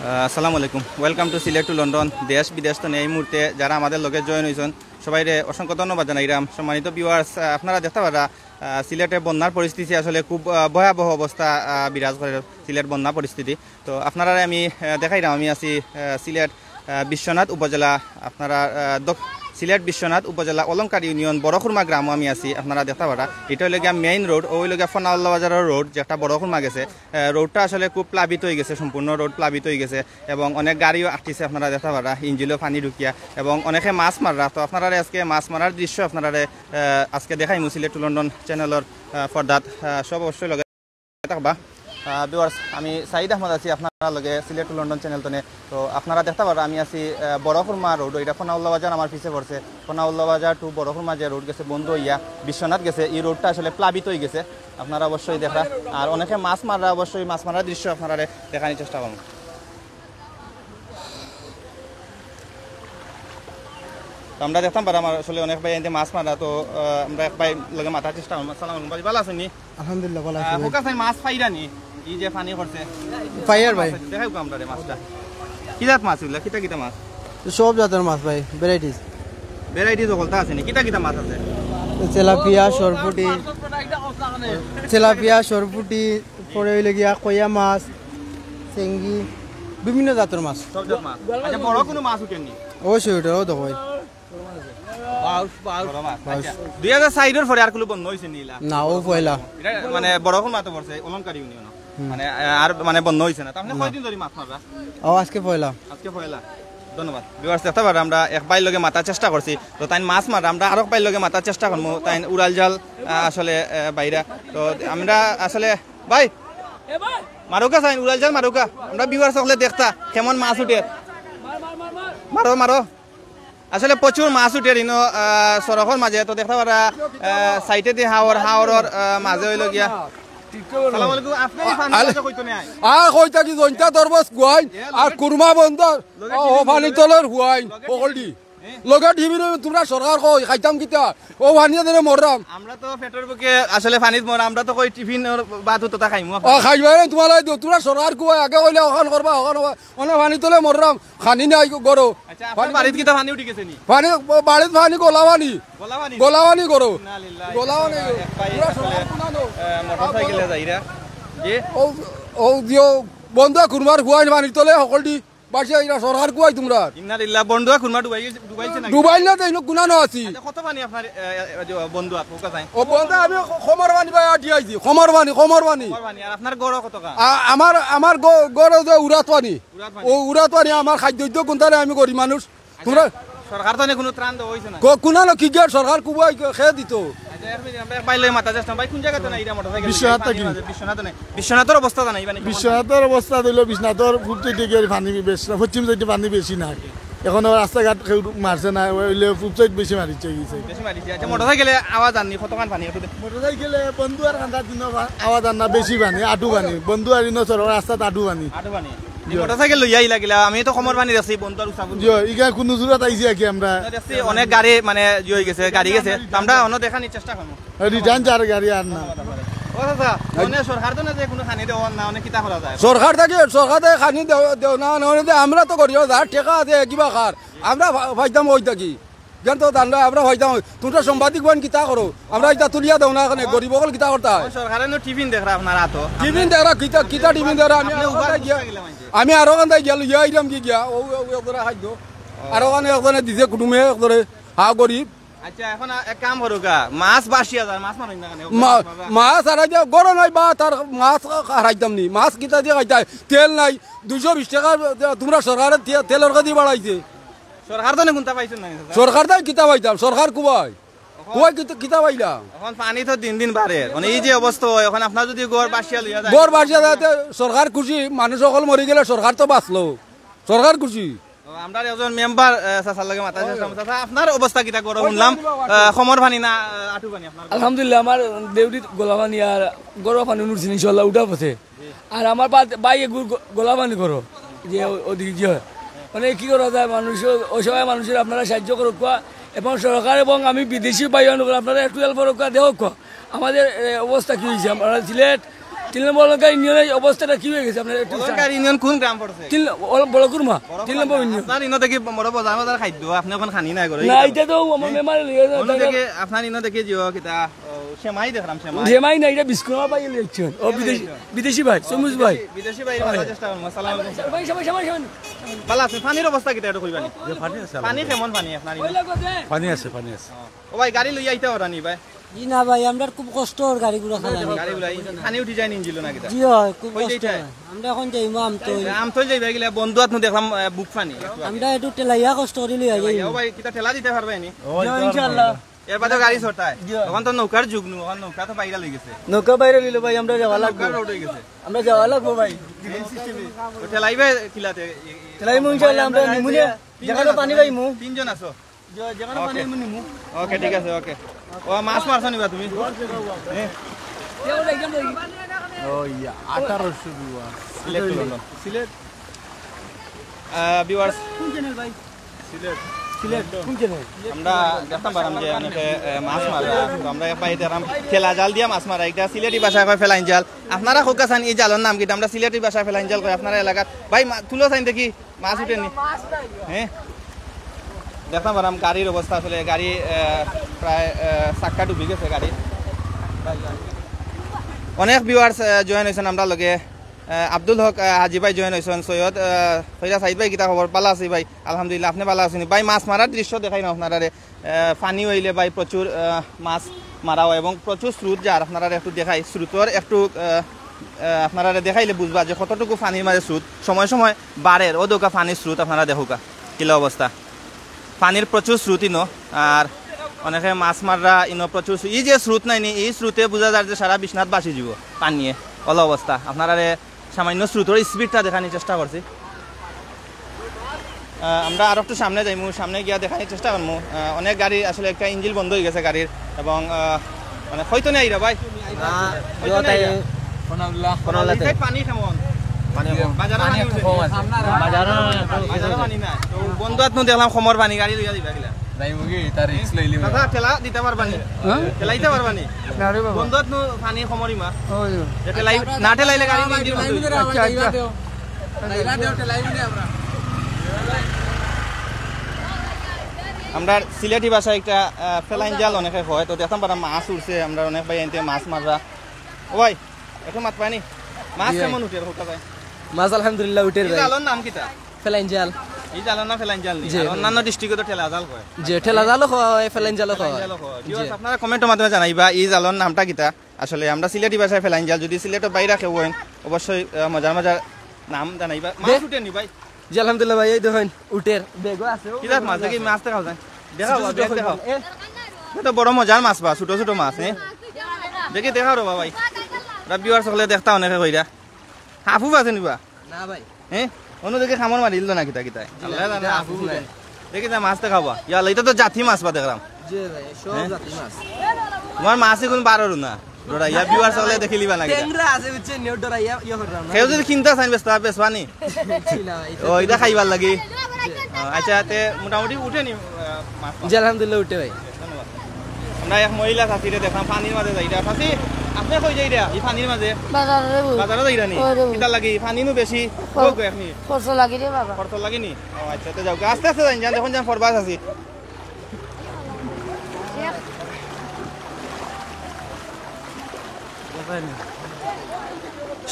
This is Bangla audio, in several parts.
আসসালামু আলাইকুম, welcome to Sylhet to London. দেশ বিদেশ তো এই মুহূর্তে যারা আমাদের লগে জয়েন হয়েছেন সবাই অসংখ্য ধন্যবাদ জানাইলাম। সম্মানিত ভিউয়ার্স, আপনারা দেখতে পারা সিলেটে বন্যার পরিস্থিতি আসলে খুব ভয়াবহ অবস্থা বিরাজ করে, সিলেট বন্যা পরিস্থিতি। তো আপনারা আমি দেখাইলাম, আমি আছি সিলেট বিশ্বনাথ উপজেলা, আপনারা সিলেট বিশ্বনাথ উপজেলা অলংকার ইউনিয়ন বড়খুরমা গ্রামও আমি আছি। আপনারা দেখতে পারা এটা হইলে গিয়া মেইন রোড, ওই লগে ফনাউল্লা বাজারের রোড, যে একটা বড়খুরমা গেছে। রোডটা আসলে খুব প্লাবিত হয়ে গেছে, সম্পূর্ণ রোড প্লাবিত হয়ে গেছে এবং অনেক গাড়িও আসতেছে। আপনারা দেখতে পারা ইঞ্জিলও পানি ঢুকিয়া এবং অনেকে মাছ মাররা। তো আপনারা আজকে মাছ মারার দৃশ্য আপনারা আজকে দেখাইমু সিলেট টু লন্ডন চ্যানেলের পর্দাত। সব অবশ্যই লগে থাকবা। ভিউয়ার্স, আমি সাইদ আহমদ আছি আপনারা লগে সিলেট টু লন্ডন চ্যানেল তনে। তো আপনারা দেখতে পারা আমি আছি বড়খুরমা রোড, এটা ফনাউল্লা বাজার আমার পিছে পড়ছে। ফনাউল্লা বাজার টু বড়খুরমা যে রোড গেছে বন্ধ হইয়া বিশ্বনাথ গেছে, এই রোডটা আসলে প্লাবিত হয়ে গেছে। আপনারা অবশ্যই দেখা, আর অনেকে মাছ মাররা, অবশ্যই মাছ মারার দৃশ্য আপনারা দেখানোর চেষ্টা করুন। আমরা দেখতাম পারা আমার আসলে অনেক ভাই এনে মাছ মারা। তো আমরা এক ভাই লগে মাথার চেষ্টা করুন। আসসালামু আলাইকুম ভাই, ভালো আছেন নি? আলহামদুলিল্লাহ ভালো আছি। হোকা ভাই মাছ পাইরা নি এই যে পানি করছে ফায়ার ভাই দেখাই কো আমরা মাছটা কি জাত মাছ এগুলা, কিটা কিটা মাছ? সব জাতের মাছ ভাই, ভ্যারাইটিস সকলটা আছে নি? কিটা কিটা মাছ আছে? তেলাপিয়া, সরপুটি, তেলাপিয়া, সরপুটি, পরে হইলে গিয়া কয়া মাছ, চেঙ্গি, বিভিন্ন জাতের মাছ। সব জাত মাছ। আচ্ছা, বড় কোনো মাছ উঠেনি? অবশ্যই ওটাও দেখো ভাই। 2004 পরে আর কোনো বন্ধ হয়েছে নীলা? না, ও পয়লা মানে বড় কোন মাছ পড়ছে অলংকার ইউনিয়ন, মানে আর মানে বন্ধ হয়েছে না। তাহলে কয়দিন ধরে মাছ মারবা? ও আজকে পয়লা। আজকে পয়লা। ধন্যবাদ। ভিউয়ার্স, দেখতে পারা আমরা এক বাইর লগে মাতার চেষ্টা করছি। তো তাই মাছ মারা, আমরা আরো বাইর লগে মাতার চেষ্টা করবো। তাই উড়াল জাল আসলে বাইরা। তো আমরা আসলে ভাই মারুকা চাই, উড়াল জাল মারুকা। আমরা ভিউয়ার্স সকলে দেখতা কেমন মাছ উঠে, মারো মারো। আসলে প্রচুর মাছ উঠে ইনো সড়কের মাঝে। তো দেখতে পারা সাইটে দিয়ে হাওরের মাঝে হইল গিয়া। কুরমা বন্দর পানি তলের হুয়াইন পকলডি লগে টিভি তোমরা সরকার কই খাইতাম কিতা ও পানিয়া দিলে মররাম। আমরা তো পেটের বুকে আসলে পানিত মরা, আমরা তো কই টিফিন বাত তো খাইমু। খাইবা তোমালে তোমরা সরকার কই আগে কইলে ওখান করবা, ওখান অনে পানি তলে মররাম। খানি নাই গরো। আচ্ছা, আপনার বাড়িতে কিতা পানি উঠি গেছে নি? পানি বাড়িত পানি গোলাবানি গোলাবানি করো গোলাবানি। মোটরসাইকেলে যাইরা যে ও দিও বন্ধ কুরমার হুয়াইন পানি তলে সকলডি বাসা ইরা সরকার কুয়াই তোমরা। ইন্নালিল্লাহ, বন্ধুয়া খুরমা ডুবাইছে না? ডুবাই না তো গুনানো আছি। কত পানি আপনার বন্ধু আপকা চাই? ও বন্ধু আমি খমর পানি ভাই আটি আইছি। খমর পানি আর আপনার গড় কত কা? আমার গড় যে উড়াত পানি, ও উড়াত পানি আমার খাদ্য কোনটারে আমি করি মানুষ। তোমরা সরকার তো কোনো ত্রাণ দেওয়া হইছে না? কোনানো কি গের সরকার কুবাই খেয়ে দিত। বিশ্বনাথের অবস্থা জানাই? বিশ্বনাথের অবস্থা দিল, বিশ্বনাথর পানি বেশি, পশ্চিম সাইডে পানি বেশি না। এখন রাস্তাঘাট কেউ মারছে না, পূব সাইড বেশি মারিছে গেছে। মোটরসাইকেলে আওয়াজ আনি কতক্ষণ পানি? মোটরসাইকেলে বন্ধু আর খান্দার দিন আওয়াজ আন না, বেশি পানি, আটু পানি। বন্ধু আর রাস্তাত আটু পানি। মোটরসাইকেল লইয়া লাগিলা, আমি তো কমর পানি দেখছি বন্ধু ইগা কোন জোড়াত আইছি আগে আমরা অনেক গাড়ি মানে হয়ে গেছে, গাড়ি গেছে। আমরা অন্য দেখানোর চেষ্টা করবো। রিটার্ন যার গাড়ি আর না। সরকার থেকে খানি দেও না, আমরা তো করি যার ঠেকা আছে কিবা খার আমরা ভাইতাম ওই থাকি জ্ঞান তো দান আমরা ভাইতাম। তোমরা সাংবাদিক বান কিতা করো, আমরা এটা তুলিয়া দেও না, গরিব সকল কিতা করতে হয়। সরকারের টিফিন দেখরা আপনার হাত টিফিন দেখরা কিতা টিফিন দেখরা আমি আরো কান্দাই গেল ইয়া আইলাম কি গিয়া ও খাদ্য আরো কানে একজনে দিছে কুটুমে একজনে হা গরিব। আচ্ছা, এখন এক কাম করুকা, মাছ 82,000 মাছ মারুন না? মাছ হারাই দিয়া গরো নাই বা তার মাছ হারাইতাম নি। মাছ কিতা দিয়ে খাইতাই, তেল নাই 220 টাকা তোমরা সরকারের তেলের কাদি বাড়াইছে। সরকার তো কোনটা পাইছেন না? সরকার তাই কিতা পাইতাম, সরকার কুবাই কিতা পাইলাম। এখন পানি তো দিন দিন বাড়ে, মানে এই যে অবস্থা এখন আপনার যদি গড় বাসিয়া লইয়া যায়, গড় বাসিয়া যাতে সরকার খুশি, মানুষ সকল মরি গেলে সরকার তো বাঁচলো, সরকার খুশি। আমরা একজন মেম্বার চাচার লাগে মাথা চাচা, আপনার অবস্থা কিটা গড় শুনলাম খমর পানি না আটু পানি? আপনার আলহামদুলিল্লাহ আমার দেউরির গোলা পানি আর গরম পানি উঠছি ইনশাল্লাহ উঠা পথে। আর আমার বাই গোলা পানি করো যে ওদিকে যে মানে কি করা যায়, মানুষ ওই সময় মানুষের আপনারা সাহায্য করুক এবং সরকার এবং আমি বিদেশি বাই আপনারা একটু হেল্প করুক দেখ আমাদের অবস্থা কি হয়েছে। আমরা সিলেট 3 নম্বর অলঙ্কার ইউনিয়নের অবস্থাটা কি হয়ে গেছে আপনার একটু অলঙ্কার ইউনিয়ন কোন গ্রাম পড়ছে? বড় কুরমা 3 নম্বর ইউনিয়ন। আপনার ইনো দেখি বড় বাজার বাজার খাদ্য আপনি এখন খানি নাই করে না এটা তো আমার মেমার দেখে আপনার ইনো দেখে জিও কিতা সেমাই দেখলাম সেমাই জেমাই না এটা বিস্কুট পাই লিখছেন ও বিদেশি ভাই সমুজ ভাই বিদেশি বাইরে ভালো চেষ্টা করুন আসসালামু আলাইকুম ভাই সবাই সবাই সবাই ভালো আছে পানির অবস্থা কিটা একটু কইবানি পানি কেমন পানি আপনার ইনো? পানি আছে ও ভাই গাড়ি লই আইতে পারানি ভাই জি না ভাই আমরা খুব কষ্ট ওর গাড়িগুলো চালানি গাড়ি গুলাই পানি উঠি যায় নিঞ্জিল না কিতা জি হয় খুব কই কষ্ট যাইতে? হয়। আমরা এখন যাইমু আম তো যাইবা গিলা বন্ধু আত্ম দেখলাম বুক পানি আমরা একটু টেলাইয়া কষ্ট করি লইয়া যাই ও ভাই কিতা ঠেলা দিতে পারবে নি? ইনশাআল্লাহ এর বাদে গাড়ি ছটায় তখন তো নৌকার যুগ নু এখন নৌকা তো বাইরা লই গেছে নৌকা বাইরে লিলো ভাই আমরা যাওয়া নৌকার রোড হয়ে গেছে আমরা যাওয়া লাগবো ভাই তো ঠেলাইবে কিলাতে টেলাইমু ইনশাআল্লাহ আমরা নিমুনে যেখানে পানি পাইমু তিনজন আছো যেখানে পানি পাইমু নিমু ওকে ঠিক আছে ওকে ও মাছ মারছ নিবা তুমি হ্যাঁ Sylhet to London Sylhet viewers Sylhet কোন চ্যানেল আমরা দেখতাম পারাম যে অনেকে মাছ মারা তো আমরা পাইতে আরাম ঠেলা জাল দিয়া মাছ মারা এটা সিলেটি ভাষায় কয় ফেলাইন জাল আপনারা খোকাসান এই জালের নাম কি আমরা সিলেটি ভাষায় ফেলাইন জাল কয় আপনারা এলাকাত ভাই তুলো চাইন দেখি মাছ উঠেনি হ্যাঁ দেখতাম পারাম গাড়ির অবস্থা আসলে গাড়ি প্রায় চাক্কা ডুবি গেছে গাড়ি অনেক ভিউয়ার্স জয়েন হয়েছেন আমরা লগে আব্দুল হক হাজি ভাই জয়েন হয়েছেন সৈয়দ ফৈরা সাইদ ভাই কিতা খবর পালা আছি ভাই আলহামদুলিল্লাহ আপনি পালা আছেন ভাই মাছ মারার দৃশ্য দেখাই না আপনারা পানি হইলে ভাই প্রচুর মাছ মারা হয় এবং প্রচুর স্রোত যার আপনারা একটু দেখাই স্রোতর একটু আপনারা দেখাইলে বুঝবা যে কতটুকু পানির মাঝে স্রোত সময় সময় বাড়ের ও দোকা পানির স্রোত আপনারা দেখুকা কিলা অবস্থা পানির প্রচুর স্রোত ইনো আর অনেকে মাছ মাররা ইনো প্রচুর এই যে স্রোত নাইনি এই স্রোতে বোঝা যায় যে সারা বিশ্বনাথ বাসি যাব পানিয়ে অল অবস্থা আপনারা সামান্য স্রোতর স্পিডটা দেখানোর চেষ্টা করছি আমরা আর একটু সামনে যাইমু সামনে গিয়া দেখানোর চেষ্টা করবো অনেক গাড়ি আসলে একটা ইঞ্জিন বন্ধ হয়ে গেছে গাড়ির এবং মানে হয়তো নেই রে ভাই পানি কেমন বন্ধু আত্ম দেখলাম সমর পানি গাড়ি লইয়া দিবা গিলা দাদা ঠেলা দিতে পারবানি ঠেলাইতে পারবানি বন্ধু আত্ম পানি সমরিমা না ঠেলাইলে গাড়ি আমরা সিলেটি ভাষায় একটা ফেলাইন জাল অনেকে হয় তো দেখতাম পারা মাছ উঠছে আমরা অনেক ভাই এনতে মাছ মাররা ও ভাই একটু মাত পাইনি মাছ কেমন উঠে হোকা ভাই মাছ আলহামদুলিল্লাহ উঠে এই জালর নাম কিতা ফেলাইন জাল এই জালর নাম ফেলাইন জাল নি অন্যান্য ডিস্ট্রিক্টে তো ঠেলা জাল কয় যে ঠেলা জালও হয় ফেলাইন জালও হয় আপনারা কমেন্টের মাধ্যমে জানাইবা এই জালর নামটা কিতা আসলে আমরা সিলেটি ভাষায় ফেলাইন জাল যদি সিলেটের বাইরে কেউ হয় অবশ্যই মজার মজার নাম জানাইবা মাছ উঠে নি ভাই জি আলহামদুলিল্লাহ ভাই এই দেখেন উটের বেগও আছে কিতা মাছ দেখি মাছ দেখাও যায় দেখাও বেগ দেখাও এটা বড় মজার মাছ বা ছোট ছোট মাছ দেখি দেখাও রে ভাই রাবিওয়ার সকলে দেখতা অনেকে কইরা হাফু আছে নিবা না ভাই হ্যাঁ অন্যদিকে খামর মারিল না কিতা কিতা আল্লাহ জানে হাফু দেখি তা মাছ দেখাবা ইয়ালা এটা তো জাতি মাছ বা দেখলাম জি ভাই সব জাতি মাছ তোমার মাছ এখন বারোর না ডরা ইয়া বিওয়ার সকলে দেখি লিবা না কিতা টেংরা আছে বুঝছেন নিউ ডরা ইয়া কররাম কেউ যদি কিনতা চাইন বেসবানি ও এটা খাইবার লাগি আচ্ছা তে মোটামুটি উঠে নি মাছ জি আলহামদুলিল্লাহ উঠে ভাই ধন্যবাদ আমরা এক মহিলা চাষিরে দেখলাম পানির মাঝে যাইরা চাষি আপনি কই যাই রে এই পানির মাঝে বাজারে যাইরা নি কিতা লাগি পানিনু বেশি কই কই আপনি খরচ লাগি রে বাবা খরচ লাগি নি ও আচ্ছা তে যাও আস্তে আস্তে যাই যখন যান ফরবাস আছি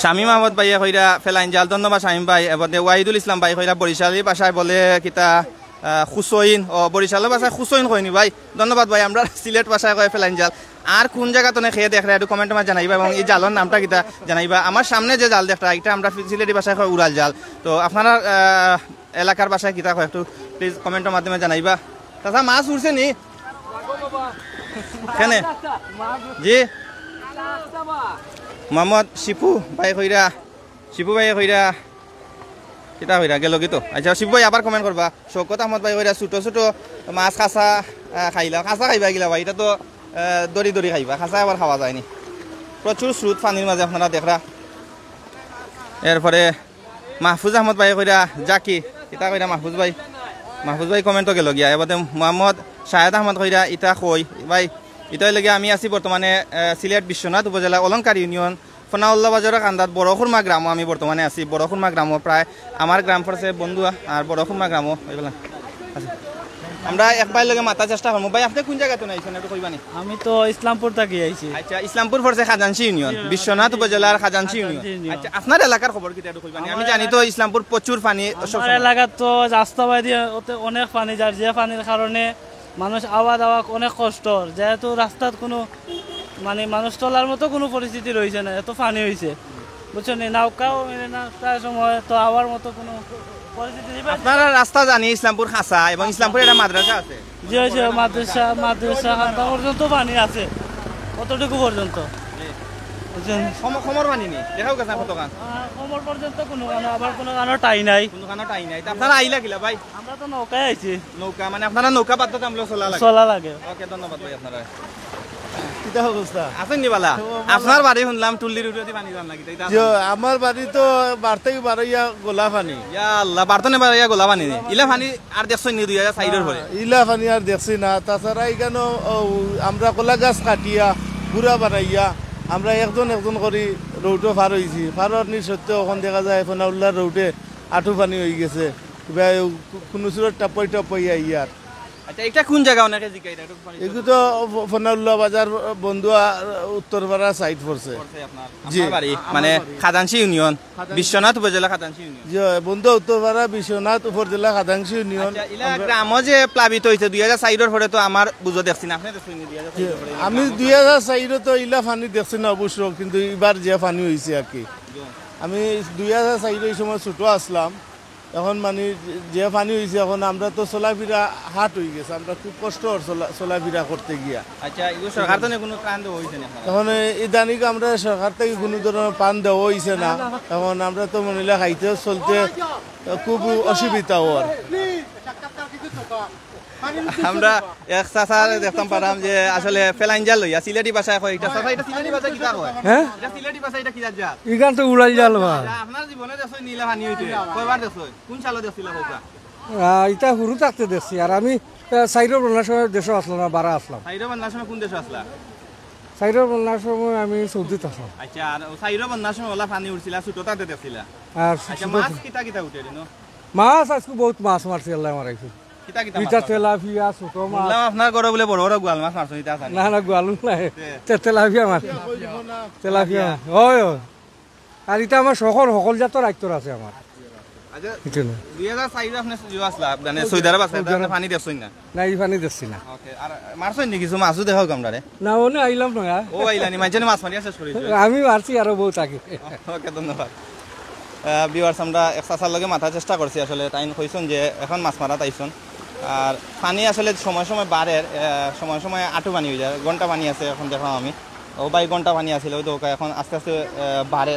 শামীম আহমদ ভাইয়া কইরা ফেলাইন জাল ধন্যবাদ শামীম ভাই এবার ওয়াহিদুল ইসলাম ভাই কইরা বরিশালী ভাষায় বলে কিতা খুসইন ও বরিশালের ভাষায় খুসইন কইনি ভাই ধন্যবাদ ভাই আমরা সিলেট ভাষায় কয় ফেলাইন জাল আর কোন জায়গা তো খেয়ে দেখরা একটু কমেন্ট মা জানাইবা এবং এই জালের নামটা কিতা জানাইবা আমার সামনে যে জাল দেখরা এটা আমরা সিলেটি ভাষায় কয় উড়াল জাল তো আপনারা এলাকার ভাষায় কিতা কয় একটু প্লিজ কমেন্টের মাধ্যমে জানাইবা তাছাড়া মাছ উঠছে নি কেনে জি মোহাম্মদ শিপু ভাই কইরা শিপু ভাই কইরা কিতা কইরা গেল কি তো আচ্ছা শিপু ভাই আবার কমেন্ট করবা শৌকত আহমদ ভাই কইরা ছোট ছোট মাছ খাসা খাইলা খাসা খাইবা গিলা ভাই এটা তো দড়ি দড়ি খাইবা খাসা আবার খাওয়া যায়নি প্রচুর স্রোত পানির মাঝে আপনারা দেখরা এরপরে মাহফুজ আহমদ ভাই কইরা জাকি কিতা কইরা মাহফুজ ভাই কমেন্টও গেল গিয়া এবার মোহাম্মদ শাহেদ আহমদ কইরা ইটা কই ভাই ইটাই লাগে আমি আছি বর্তমানে সিলেট বিশ্বনাথ উপজেলা অলংকার ইউনিয়ন ফনাউল্লাহ বাজারের কান্দাত বড়খুরমা গ্রামও আমি বর্তমানে আছি। বড়খুরমা গ্রামও প্রায় আমার গ্রাম পড়ছে বন্ধুয়া আর বড়খুরমা গ্রামও এইবেলা আচ্ছা আমরা একবার লগে মাথা চেষ্টা করবো। ভাই আপনি কোন জায়গাতে আইছেন একটু কইবানি? আমি তো ইসলামপুর থেকে আইছি। আচ্ছা ইসলামপুর পড়ছে খাজানসি ইউনিয়ন, বিশ্বনাথ উপজেলার খাজানসি ইউনিয়ন। ইউনিয়ন। আচ্ছা আপনার এলাকার খবর কি একটু কইবানি? আমি জানি তো ইসলামপুর প্রচুর পানি আমার এলাকার তো রাস্তা বাইরে ওতে অনেক পানি, যার যে পানির কারণে মানুষ আওয়া দাওয়া অনেক কষ্ট, যেহেতু রাস্তার কোনো মানে মানুষ চলার মতো কোনো পরিস্থিতি রয়েছে না, এত পানি হয়েছে বুঝছো নি, নৌকাও মেলে না প্রায় সময়, তো আওয়ার মতো কোনো পরিস্থিতি নেই। আপনারা রাস্তা জানি ইসলামপুর খাসা এবং ইসলামপুরে একটা মাদ্রাসা আছে। যে হয়েছে মাদ্রাসা খান্তা পর্যন্ত পানি আছে, কতটুকু পর্যন্ত বুঝছেন? সমর পানি নেই দেখাও গেছে কত গান কোমর পর্যন্ত কোনো গানো, আবার কোনো গানো টাই নাই। কোনো গানও টাই নাই। তা আপনারা আইলা কিলা ভাই? আমরা তো নৌকায় আইছি, নৌকা মানে আপনারা নৌকা পাত্রতে আমলো চলা লাগে। চলা লাগে। ওকে ধন্যবাদ ভাই আপনারা। কিতা অবস্থা? আছেন নি বালা? আপনার বাড়ি শুনলাম টুল্লির উঠে পানি জান লাগি তাই আমার বাড়ি তো বাড়তে বাড়াইয়া গোলা পানি। ইয়া আল্লাহ বার্তনে বাড়িয়া গোলা পানি নেই ইলা পানি আর দেখছই নি 2004 পরে ইলা পানি আর দেখছি না। তাছাড়া এখানে আমরা কলা গাছ কাটিয়া গুড়া বানাইয়া আমরা একজন করে রৌটো পার হয়েছি। পার নি সত্য এখন দেখা যায় ফনাউল্লার রৌটে আঁঠু পানি হয়ে গেছে, কোনো সুরত টাপই টাপই ইয়ার। আচ্ছা এটা কোন জায়গা অনেকে জিজ্ঞাসা এটা একটু পানি এগুলো তো ফনাউল্লাহ বাজার বন্ধু উত্তরপাড়া সাইড পড়ছে। জি। আপনার বাড়ি মানে খাজানসি ইউনিয়ন, বিশ্বনাথ উপজেলা খাজানসি ইউনিয়ন। জি বন্ধু উত্তরপাড়া বিশ্বনাথ উপজেলা খাদাংশী ইউনিয়ন। আচ্ছা ইলা গ্রামও যে প্লাবিত হইছে 2004 পরে তো আমার বুঝো দেখছি না, আপনি দেখছেন নি 2004 পরে? আমি 2004 তো ইলা পানি দেখছি না অবশ্য, কিন্তু এবার যে পানি হয়েছে আর কি। আমি 2004 এই সময় ছোট আসলাম, এখন মানে যে পানি হয়েছে এখন আমরা তো চলাফেরা হাট হয়ে গেছে, আমরা খুব কষ্ট চলাফেরা করতে গিয়া। আচ্ছা এগুলো সরকার তো কোনো ত্রাণ দেওয়া হইছে না আপনারা? এখন ইদানিক আমরা সরকার থেকে কোনো ধরনের পান দেওয়া হয়েছে না, এখন আমরা তো মহিলা খাইতে চলতে খুব অসুবিধা হওয়ার। আমরা এক চাচার দেখতাম পারাম যে আসলে ফেলাইঞ্জাল লইয়া সিলেটি ভাষায় কয় এটা চাচা, এটা সিলেটি ভাষায় কিতা কয়? হ্যাঁ এটা সিলেটি ভাষায় এটা কি জাত? ইখান তো উড়াই যাল ভাই। আপনার জীবনে দেখছই নীলা পানি হইতে কয়বার দেখছই? কোন সালে দেখছিলা হোকা? এটা হুরু থাকতে দেখছি, আর আমি সাইডের বন্যার সময় দেশে আসলাম না, বারা আসলাম। সাইরো বন্যার সময় কোন দেশে আসলা? সাইডের বন্যার সময় আমি সৌদিতে আসলাম। আচ্ছা আর সাইরো বন্যার সময় ওলা পানি উঠছিলা ছোটটাতে দেখছিলা? আর আচ্ছা মাছ কিতা কিতা উঠে দিনো? মাছ আজকে বহুত মাছ মারছি, আল্লাহ মারাইছে। কিতা কিতা পিঠা মাছ? তেলাপিয়া ছোট মাছ। শুনলাম আপনার ঘরে বলে বড় বড় গোয়াল মাছ মারছো এটা জানি। না না গোয়ালু নাই, তেলাপিয়া মাছ, তেলাপিয়া হয় হয়। আর এটা আমার সকল জাতর আইতর আছে আমার। আচ্ছা এটা না 2004 আপনি জিও আসলা মানে সৌদি আরব আসলা, আপনি পানি দেখছই না? না এই পানি দেখছি না। ওকে আর মারছই নি কিছু মাছও দেখাও কামড়ারে? না ওনে আইলাম না, ও আইলানি মাঝখানে মাছ মারিয়া শেষ করেছে। আমি মারছি আরো বহুত আগে। ওকে ধন্যবাদ। ভিউয়ার্স আমরা এক চাচার লগে মাথার চেষ্টা করছি, আসলে তাই কইছেন যে এখন মাছ মারা তাইছন। আর পানি আসলে সময় সময় বাড়ে, সময় সময় আঁটু পানি হয়ে যায়, ঘন্টা পানি আছে এখন দেখলাম আমি। ও ভাই ঘন্টা পানি আছিল ওই তো এখন আস্তে আস্তে বাড়ে।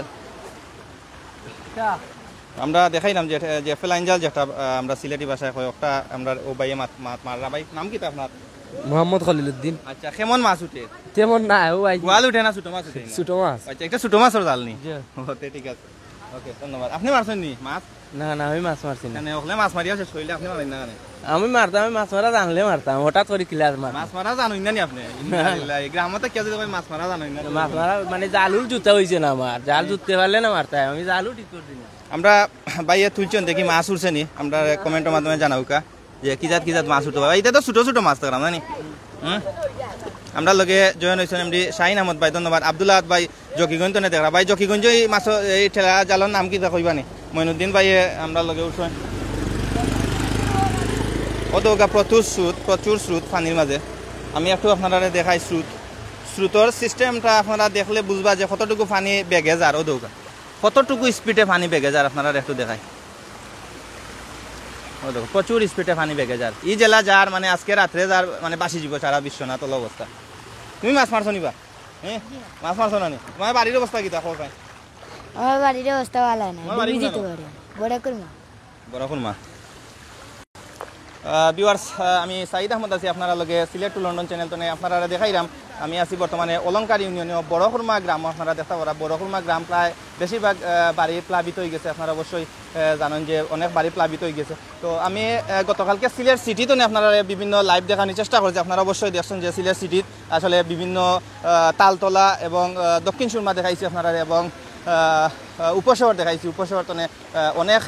আমরা দেখাইলাম যে যে ফেলাইঞ্জাল যেটা আমরা সিলেটি ভাষায় কয় ওটা আমরা ও ভাইয়ে মাছ মারা। ভাই নাম কি আপনার? মোহাম্মদ খলিলুদ্দিন। আচ্ছা কেমন মাছ উঠে? তেমন না ও আই গোয়াল উঠে না ছোট মাছ উঠে? ছোট মাছ। আচ্ছা একটা ছোট মাছের জাল নি? জি। ওকে ঠিক আছে, ওকে ধন্যবাদ। আপনি মারছেন নি মাছ? না না আমি মাছ মারছি না। মানে ওখানে মাছ মারিয়া শেষ করলে আপনি মারেন না কেন? আমি মারতাম, আমি মাছ মারা জানলে মারতাম, হঠাৎ করে কিলার মাছ। মাছ মারা জানোই না নি আপনি? গ্রামতে কেউ যদি কয় মাছ মারা জানোই না? মাছ মারা মানে জালুর জুতা হয়েছে না আমার, জাল জুততে পারলে না মারতাম, আমি জালু ঠিক করে দিই না। আমরা বাইরে তুলছেন দেখি মাছ উঠছে নি, আমরা কমেন্টের মাধ্যমে জানাবো কা যে কি জাত মাছ উঠতে পারে। এটা তো ছোট ছোট মাছ থাকলাম জানি। আমরা লগে জয়েন হয়েছেন এমডি শাহিন আহমদ ভাই, ধন্যবাদ। আব্দুল্লাহ ভাই জকিগঞ্জ নে দেখা ভাই, জকিগঞ্জ এই মাছ এই ঠেলা জালর নাম কি কইবানি? মইনুদ্দিন ভাই আমরা লগে উঠছেন। ওদৌকা প্রচুর স্রোত পানির মাঝে। আমি একটু আপনারা দেখাই স্রোতর সিস্টেমটা আপনারা দেখলে বুঝবা যে কতটুকু পানি বেগে যার। ওদৌকা কতটুকু স্পিডে পানি বেগে যার আপনারা একটু দেখাই। ও দেখো প্রচুর স্পিডে পানি বেগে যার। এই জেলা যার মানে আজকে রাত্রে যার মানে বাসি যাব সারা বিশ্বনাথ হল অবস্থা। তুমি মাছ মারছো নিবা? হ্যাঁ মাছ মারছো না নি? তোমার বাড়ির অবস্থা কি দেখো ভাই? আমার বাড়ির অবস্থা ভালো না, তোমার বাড়ি ডুবি যেতে কোথায়? পারে। বড় কুরমা। ভিউয়ার্স আমি সাইদ আহমদ আছি আপনারা লগে সিলেট টু লন্ডন চ্যানেল তো আপনারা দেখাইলাম আমি আছি বর্তমানে অলংকার ইউনিয়নে বড়খুরমা গ্রাম। আপনারা দেখতে পারা বড়খুরমা গ্রাম প্রায় বেশিরভাগ বাড়ি প্লাবিত হয়ে গেছে। আপনারা অবশ্যই জানেন যে অনেক বাড়ি প্লাবিত হয়ে গেছে। তো আমি গতকালকে সিলেট সিটিতে আপনারা বিভিন্ন লাইভ দেখানোর চেষ্টা করছি। আপনারা অবশ্যই দেখছেন যে সিলেট সিটিত আসলে বিভিন্ন তালতলা এবং দক্ষিণ সুরমা দেখাইছি আপনারা, এবং উপশহর দেখাইছি। উপশহর তো অনেক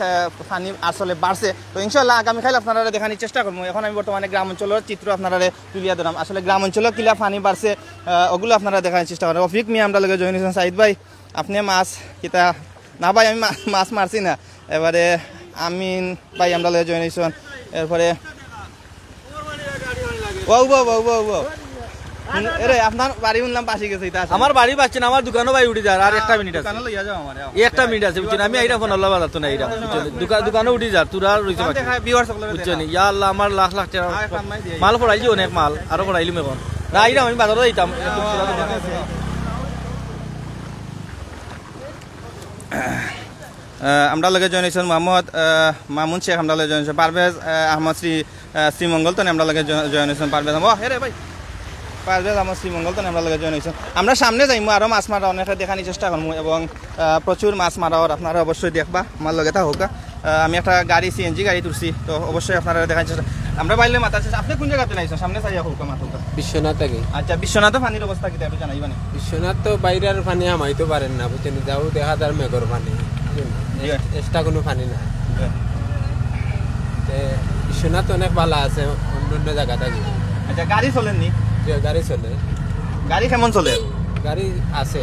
পানি আসলে বাড়ছে। তো ইনশাল্লাহ আগামীকাল আপনারা দেখানোর চেষ্টা করবো। এখন আমি বর্তমানে গ্রাম অঞ্চলের চিত্র আপনারা তুলিয়া ধরাম। আসলে গ্রাম অঞ্চলেও কিলা পানি বাড়ছে ওগুলো আপনারা দেখানোর চেষ্টা করেন। রফিক মিয়া আমরা লগে জয়েন হয়েছেন। সাইদ ভাই আপনি মাছ কিতা না ভাই? আমি মাছ মারছি না। এবারে আমিন ভাই আমরা লগে জয়েন হয়েছেন। এরপরে এরে আপনার বাড়ি শুনলাম পাশে গেছে। আমার বাড়ি পাচ্ছেন, আমার দোকানও ভাই উঠে যায়। আর একটা মিনিট আছে, দোকানে লইয়া যাও আমার একটা মিনিট আছে বুঝছেন। আমি এইটা ফোন আল্লাহ বাজাতো না, এইটা দোকানে উঠে যা তোরা রয়েছে বুঝছেন। ইয়া আল্লাহ আমার লাখ লাখ টাকা মাল পড়াইছি, অনেক মাল আরো পড়াইলাম এখন না। এইটা আমি বাজারও যাইতাম। আমরা লগে জয়েন হয়েছেন মোহাম্মদ মামুন শেখ, আমরা লগে জয়েন হয়েছেন পারভেজ আহমদ শ্রীমঙ্গল তো আমরা লগে জয়েন হয়েছেন পারভেজ হে ভাই পারভেজ আমার শ্রীমঙ্গল তো আমরা লগে জয়েন হয়েছেন। আমরা সামনে যাইমু আরও মাছ মারা অনেক দেখানোর চেষ্টা করবো, এবং প্রচুর মাছ মারাও আপনারা অবশ্যই দেখবা। আমার লগে তা হোক। আমি একটা গাড়ি সিএনজি গাড়ি তুলছি, তো অবশ্যই আপনারা দেখানোর চেষ্টা। আমরা বাইলে মাথা আপনি কোন জায়গাতে নাইছেন? সামনে চাইয়া হোক মাথা। বিশ্বনাথ আগে। আচ্ছা, বিশ্বনাথের পানির অবস্থা কি একটু জানাইবানি? বিশ্বনাথ তো বাইরের পানি হামাইতে পারেন না বুঝছেন, যাও দেখা যার মেঘর পানি, এক্সট্রা কোনো পানি না। বিশ্বনাথ অনেক ভালো আছে অন্য অন্য জায়গা থেকে। আচ্ছা, গাড়ি চলেননি? গাড়ি চলে। গাড়ি কেমন চলে? গাড়ি আছে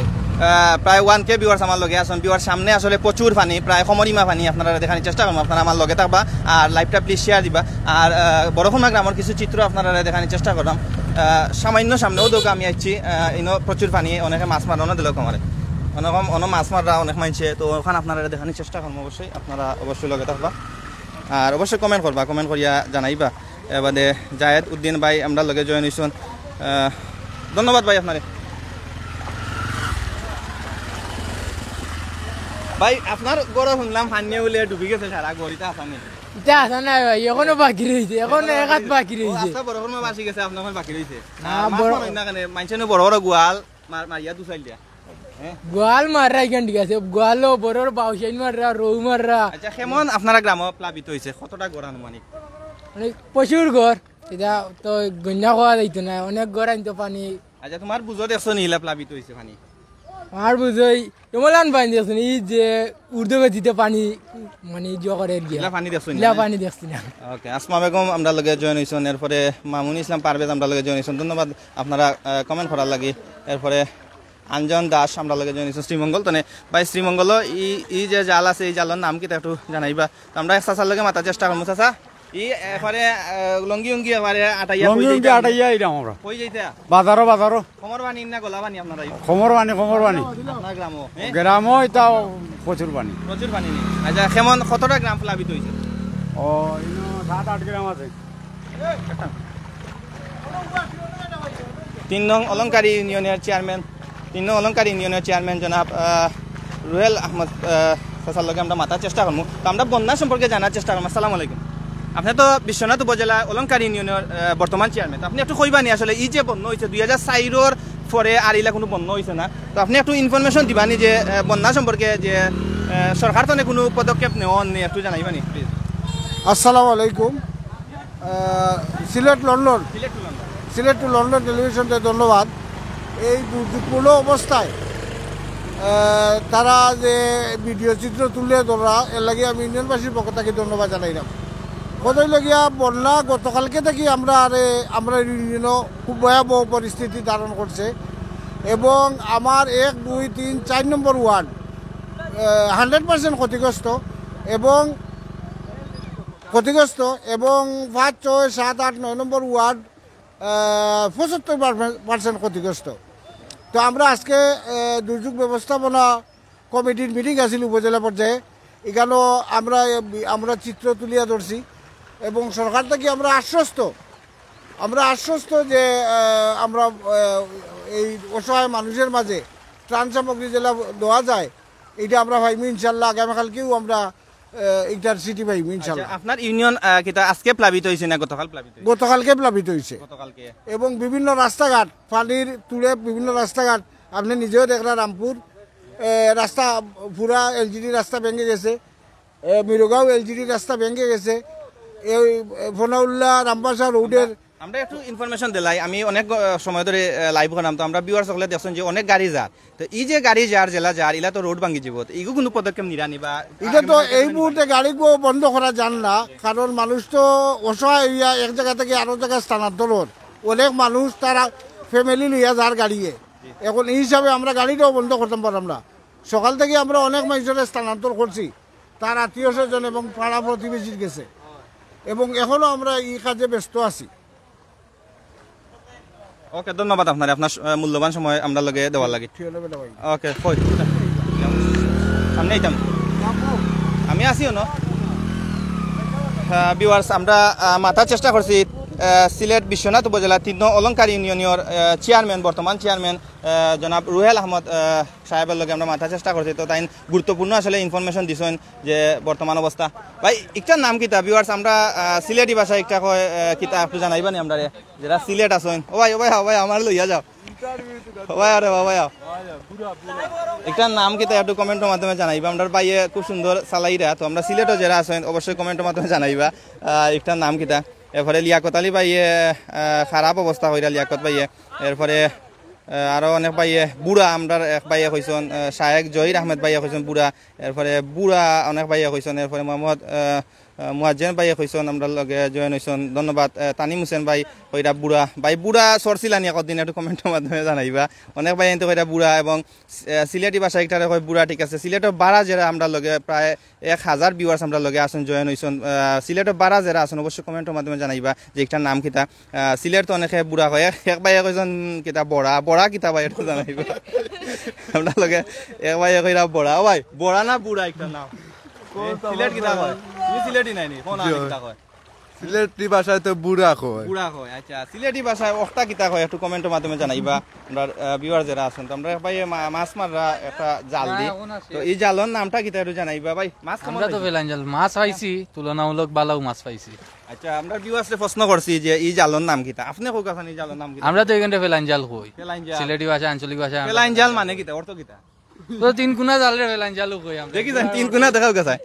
প্রায় 1K ভিউয়ার্স আমার লগে আছেন। ভিউয়ার সামনে আসলে প্রচুর পানি, প্রায় সমরিমা পানি। আপনারা দেখানোর চেষ্টা করবেন, আপনারা আমার লগে থাকবা আর লাইভটা প্লিজ শেয়ার দিবা। আর বড়খুরমা গ্রামের কিছু চিত্র আপনারা দেখানোর চেষ্টা করলাম। সামান্য সামনেও দোকা আমি আসছি, ইনো প্রচুর পানি, অনেকে মাছ মারানো দিল কমারে, অনেক মাছ মাররা অনেক মানছে। তো ওখানে আপনারা দেখানোর চেষ্টা করবো। অবশ্যই আপনারা অবশ্যই লগে থাকবা আর অবশ্যই কমেন্ট করবা, কমেন্ট করিয়া জানাইবা। এবারে জায়েদ উদ্দিন ভাই আমরা লগে জয়েন হয়েছেন, ধন্যবাদ ভাই আপনারে। ভাই আপনার গড় শুনলাম পানি বলে ডুবি গেছে সারা গড়িতে আসামি। এখনো বাকি রয়েছে, এখনো এক হাত বাকি রয়েছে। বড় বাসি গেছে, আপনার বাকি রয়েছে মানুষের বড় বড় গোয়াল মারিয়া দু চাইল দিয়া গোয়াল মাররা এখান ঠিক আছে, গোয়ালও বড় বাউসাইন মাররা, রৌ মাররা। আচ্ছা, কেমন আপনারা গ্রাম প্লাবিত হয়েছে? কতটা গড় আনুমানিক? অনেক প্রচুর ঘর, এটা তো গন্যা খাওয়া যাইতো না, অনেক ঘর আনতো পানি। আচ্ছা, তোমার বুঝো দেখছো নিলা প্লাবিত হয়েছে পানি? আর বুঝই এমন পানি দেখছো এই যে উর্দু গতিতে পানি মানে ইয়ে করে পানি দেখছো? পানি দেখছি না। ওকে, আসমা বেগম আমরা লগে জয়েন হয়েছেন। এরপরে মামুন ইসলাম পারভেজ আমরা লগে জয়েন হয়েছেন। ধন্যবাদ আপনারা কমেন্ট করার লাগে। এরপরে আঞ্জন দাস আমরা লগে জয়েন হয়েছেন শ্রীমঙ্গল। তো ভাই শ্রীমঙ্গল ই যে জাল আছে, এই জালের নাম কি একটু জানাইবা? তো আমরা এক চাচার লগে মাতার চেষ্টা করবো। চাচা ই এবারে লঙ্গি উঙ্গি এবারে আটাইয়া এইটা আমরা কই যাইতা? বাজারও বাজারও খমর বানি না গোলা বানি আপনারা? খমর বানি আপনার গ্রামও? গ্রামও এটা প্রচুর পানি। প্রচুর পানি নেই? আচ্ছা, কেমন কতটা গ্রাম প্লাবিত হয়েছে? ও 7-8 গ্রাম আছে। 3 নং অলংকারী ইউনিয়নের চেয়ারম্যান জনাব রুহেল আহমদ চাচার লগে আমরা মাতার চেষ্টা করবো। তো আমরা বন্যা সম্পর্কে জানার চেষ্টা করবো। আসসালামু আলাইকুম। আপনি তো বিশ্বনাথ উপজেলা অলংকারী ইউনিয়নের বর্তমান চেয়ারম্যান। আপনি একটু কইবানি আসলে এই যে বন্যা হয়েছে 2004 পরে আর ইলা কোনো বন্যা হয়েছে না, তো আপনি একটু ইনফরমেশন দিবানি যে বন্যা সম্পর্কে যে সরকার তো কোনো পদক্ষেপ নেওয়ার নেই, একটু জানাইবানি প্লিজ। আসসালামু আলাইকুম। সিলেট টু লন্ডন টেলিভিশনকে ধন্যবাদ। এই দুর্যোগপূর্ণ অবস্থায় তারা যে ভিডিও চিত্র তুলে ধরা এর লাগে আমি ইউনিয়নবাসীর পক্ষ থেকে ধন্যবাদ জানাইলাম। কতই লগিয়া বন্যা গতকালকে থেকে আমরা ইউনিয়নও খুব ভয়াবহ পরিস্থিতি ধারণ করছে, এবং আমার 1, 2, 3, 4 নম্বর ওয়ার্ড 100% ক্ষতিগ্রস্ত, এবং 5, 6, 7, 8, 9 নম্বর ওয়ার্ড 75% ক্ষতিগ্রস্ত। তো আমরা আজকে দুর্যোগ ব্যবস্থাপনা কমিটির মিটিং আছিল উপজেলা পর্যায়ে, এখানেও আমরা চিত্র তুলিয়া ধরছি, এবং সরকার থেকে আমরা আশ্বস্ত যে আমরা এই অসহায় মানুষের মাঝে ত্রাণ সামগ্রী যেটা দেওয়া যায় এটা আমরা ভাইমি ইনশাল্লাহ আগামীকালকেও আমরা ইটার সিটি পাইব ইনশাল্লাহ। আপনার ইউনিয়ন কিতা আজকে প্লাবিত হয়েছে না গতকাল প্লাবিত হয়েছে? গতকালকে প্লাবিত হয়েছে গতকালকে। এবং বিভিন্ন রাস্তাঘাট পানির তুলে বিভিন্ন রাস্তাঘাট আপনি নিজেও দেখলেন রামপুর রাস্তা পুরা এলজিডি রাস্তা ভেঙে গেছে, মিরগাঁও এলজিডি রাস্তা ভেঙে গেছে, এই ফোনাউল্লাহ রামবাসা রোডের। আমরা একটু ইনফরমেশন দিলাই, আমি অনেক সময় ধরে লাইভ করলাম, তো আমরা ভিউয়ার্স সকলে দেখছেন যে অনেক গাড়ি যার, তো এই যে গাড়ি যার জেলা যার ইলা তো রোড ভাঙি যাব, এগু কোনো পদক্ষেপ নিরানি বা এটা তো এই মুহূর্তে গাড়ি বন্ধ করা যান না, কারণ মানুষ তো অসহায় হইয়া এক জায়গা থেকে আরো জায়গায় স্থানান্তর, অনেক মানুষ তারা ফ্যামিলি লইয়া যার গাড়িয়ে, এখন এই হিসাবে আমরা গাড়িটাও বন্ধ করতে পারলাম না। সকাল থেকে আমরা অনেক মানুষের স্থানান্তর করছি, তার আত্মীয় স্বজন এবং পাড়া প্রতিবেশীর গেছে, এবং এখনো আমরা এই কাজে ব্যস্ত আছি। ওকে, ধন্যবাদ আপনার আপনার মূল্যবান সময় আমরা লগে দেওয়ার লাগে। ওকে, সামনে আইতাম আমি আসিও ন ভিউয়ার্স, আমরা মাথার চেষ্টা করছি সিলেট বিশ্বনাথ উপজেলা ৩ নং অলঙ্কার ইউনিয়নের চেয়ারম্যান, বর্তমান চেয়ারম্যান জনাব রুহেল আহমদ সাহেবের লগে আমরা মাথার চেষ্টা করছি, তো তাই গুরুত্বপূর্ণ আসলে ইনফরমেশন দিছেন যে বর্তমান অবস্থা। ভাই একটার নাম কিতা ভিউয়ার্স, আমরা সিলেটি ভাষা একটা কয় কিতা একটু জানাইবা নি আমরা যারা সিলেট আছেন? ও ভাই ও ভাই ভাই আমার লইয়া যাও ভাই, আরে ভাই একটার নাম কিতা একটু কমেন্টের মাধ্যমে জানাইবা। আমরা ভাইয়ে খুব সুন্দর চালাইরা, তো আমরা সিলেটও যারা আছেন অবশ্যই কমেন্টের মাধ্যমে জানাইবা একটার নাম কিতা। এরপরে লিয়াকত আলী ভাইয়ে খারাপ অবস্থা হইরা লিয়াকত ভাইয়ে, এরপরে আরও অনেক ভাইয়ে বুড়া, আমরা এক ভাইয়ে কইসন শায়েক জহির আহমেদ ভাইয়ে কইসন বুড়া, এরপরে বুড়া অনেক ভাইয়ে কইসন, এরপরে মোহাম্মদ মুয়াজ্জেন ভাইয়ে কইসন আমরা লগে জয়েন হইসন, ধন্যবাদ। তানিম হোসেন ভাই কইরা বুড়া, ভাই বুড়া সরছিলানি একদিন একটু কমেন্টের মাধ্যমে জানাইবা। অনেক ভাই এনতে কইরা বুড়া, এবং সিলেটি ভাষা একটারে কয় বুড়া, ঠিক আছে। সিলেটের বাড়া যারা আমরা লগে প্রায় 1000 ভিউয়ার্স আমরা লগে আসুন জয়েন হইসন, সিলেটের বাড়া যারা আসুন অবশ্যই কমেন্টের মাধ্যমে জানাইবা যে একটার নাম কিতা। সিলেট তো অনেকে বুড়া হয়, এক ভাইয়ে কইজন কিতা বড়া, বড়া কিতা ভাই একটু জানাইবা আমরা লগে। এক ভাইয়ে কইরা বড়া, ভাই বড়া না বুড়া একটা নাম? সিলেট কিতা কয়? তুমি সিলেটি নাই নি? কোন কিতা কয়? সিলেটি ভাষায় তো বুড়া কয়। বুড়া কয়, আচ্ছা। সিলেটি ভাষায় অক্টা কিতা কয় একটু কমেন্টের মাধ্যমে জানাইবা আমরা ভিউয়ার যারা আছেন। তো আমরা ভাই মাছ মাররা একটা জাল দি, তো এই জালর নামটা কিতা একটু জানাইবা ভাই। মাছ আমরা তো ফেলাইন জাল মাছ পাইছি, তুলনামূলক ভালো মাছ পাইছি। আচ্ছা, আমরা ভিউয়ার্সে প্রশ্ন করছি যে এই জালর নাম কিতা, আপনি কই কাছেন এই জালর নাম কিতা? আমরা তো এখানে ফেলাইন জাল কই, ফেলাইন জাল সিলেটি ভাষা আঞ্চলিক ভাষা। ফেলাইন জাল মানে কিতা, অর্থ কিতা? তো 3 কোনা জালরে ফেলাইন জাল কই আমরা। দেখি যান 3 কোনা দেখাও গেছে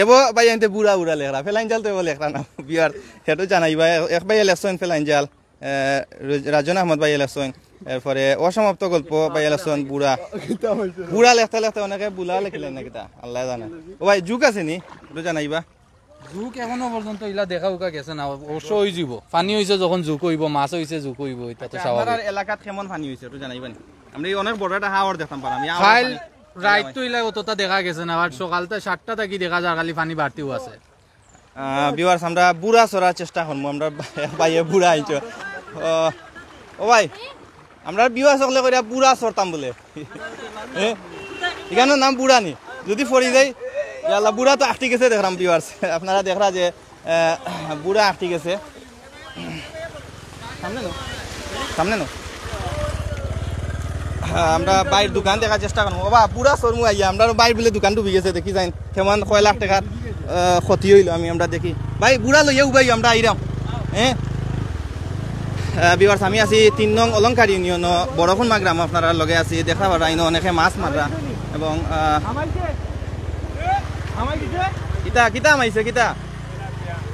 এবো ভাই এনতে বুড়া বুড়া লেখরা, ফেলাইন জাল তো এবো লেখরা না বিয়ার, সেটা জানাইবা। এক ভাই লেখছেন ফেলাইন জাল, রাজন আহমদ ভাই লেখছেন, এরপরে অসমাপ্ত গল্প ভাই লেখছেন বুড়া। বুড়া লেখতে লেখতে অনেকে বুলা লেখিলেন না কিতা আল্লাহ জানে। ও ভাই যুগ আছে নি একটু জানাইবা। যুগ এখনো পর্যন্ত ইলা দেখা উকা গেছে না, অবশ্য হই যাব। পানি হইছে যখন যুগ হইব, মাছ হইছে যুগ হইব, এটা তো স্বাভাবিক। আমার এলাকাত কেমন পানি হইছে একটু জানাইবা নি? আমরা এই অনেক বড় একটা হাওর দেখতাম পারাম, ফাইল রাইট তো ইলা অতটা দেখা গেছে না, আর সকালতে 7টা থেকে দেখা যায় খালি পানি বাড়তিও আছে। ভিউয়ার্স, আমরা বুড়া চড়ার চেষ্টা করবো, আমরা ভাইয়ে বুড়া আইছো। ও ভাই আমরা বিবাহ সকলে করে বুড়া চড়তাম বলে, এখানে নাম বুড়া নি, যদি পড়ি যাই ইয়াল্লা বুড়া তো আটটি গেছে দেখলাম। ভিউয়ার্স আপনারা দেখরা যে বুড়া আটটি গেছে, সামনে নো সামনে নো। আমরা বাইর দোকান দেখার চেষ্টা করবো। বাবা বুড়া চরমু আইয়া আমরা বাইর বলে দোকান ডুবি গেছে, দেখি যাই কেমন কয় লাখ টাকার ক্ষতি হইল। আমরা দেখি ভাই বুড়া লইয়া উবাই আমরা আইরাম। ভিউয়ার্স, আমি আছি 3 নং অলঙ্কার ইউনিয়ন বড়খুনমা গ্রাম, আপনারা লগে আছি দেখা পারা আইন অনেকে মাছ মাররা, এবং কিতা কিতা মাইছে কিতা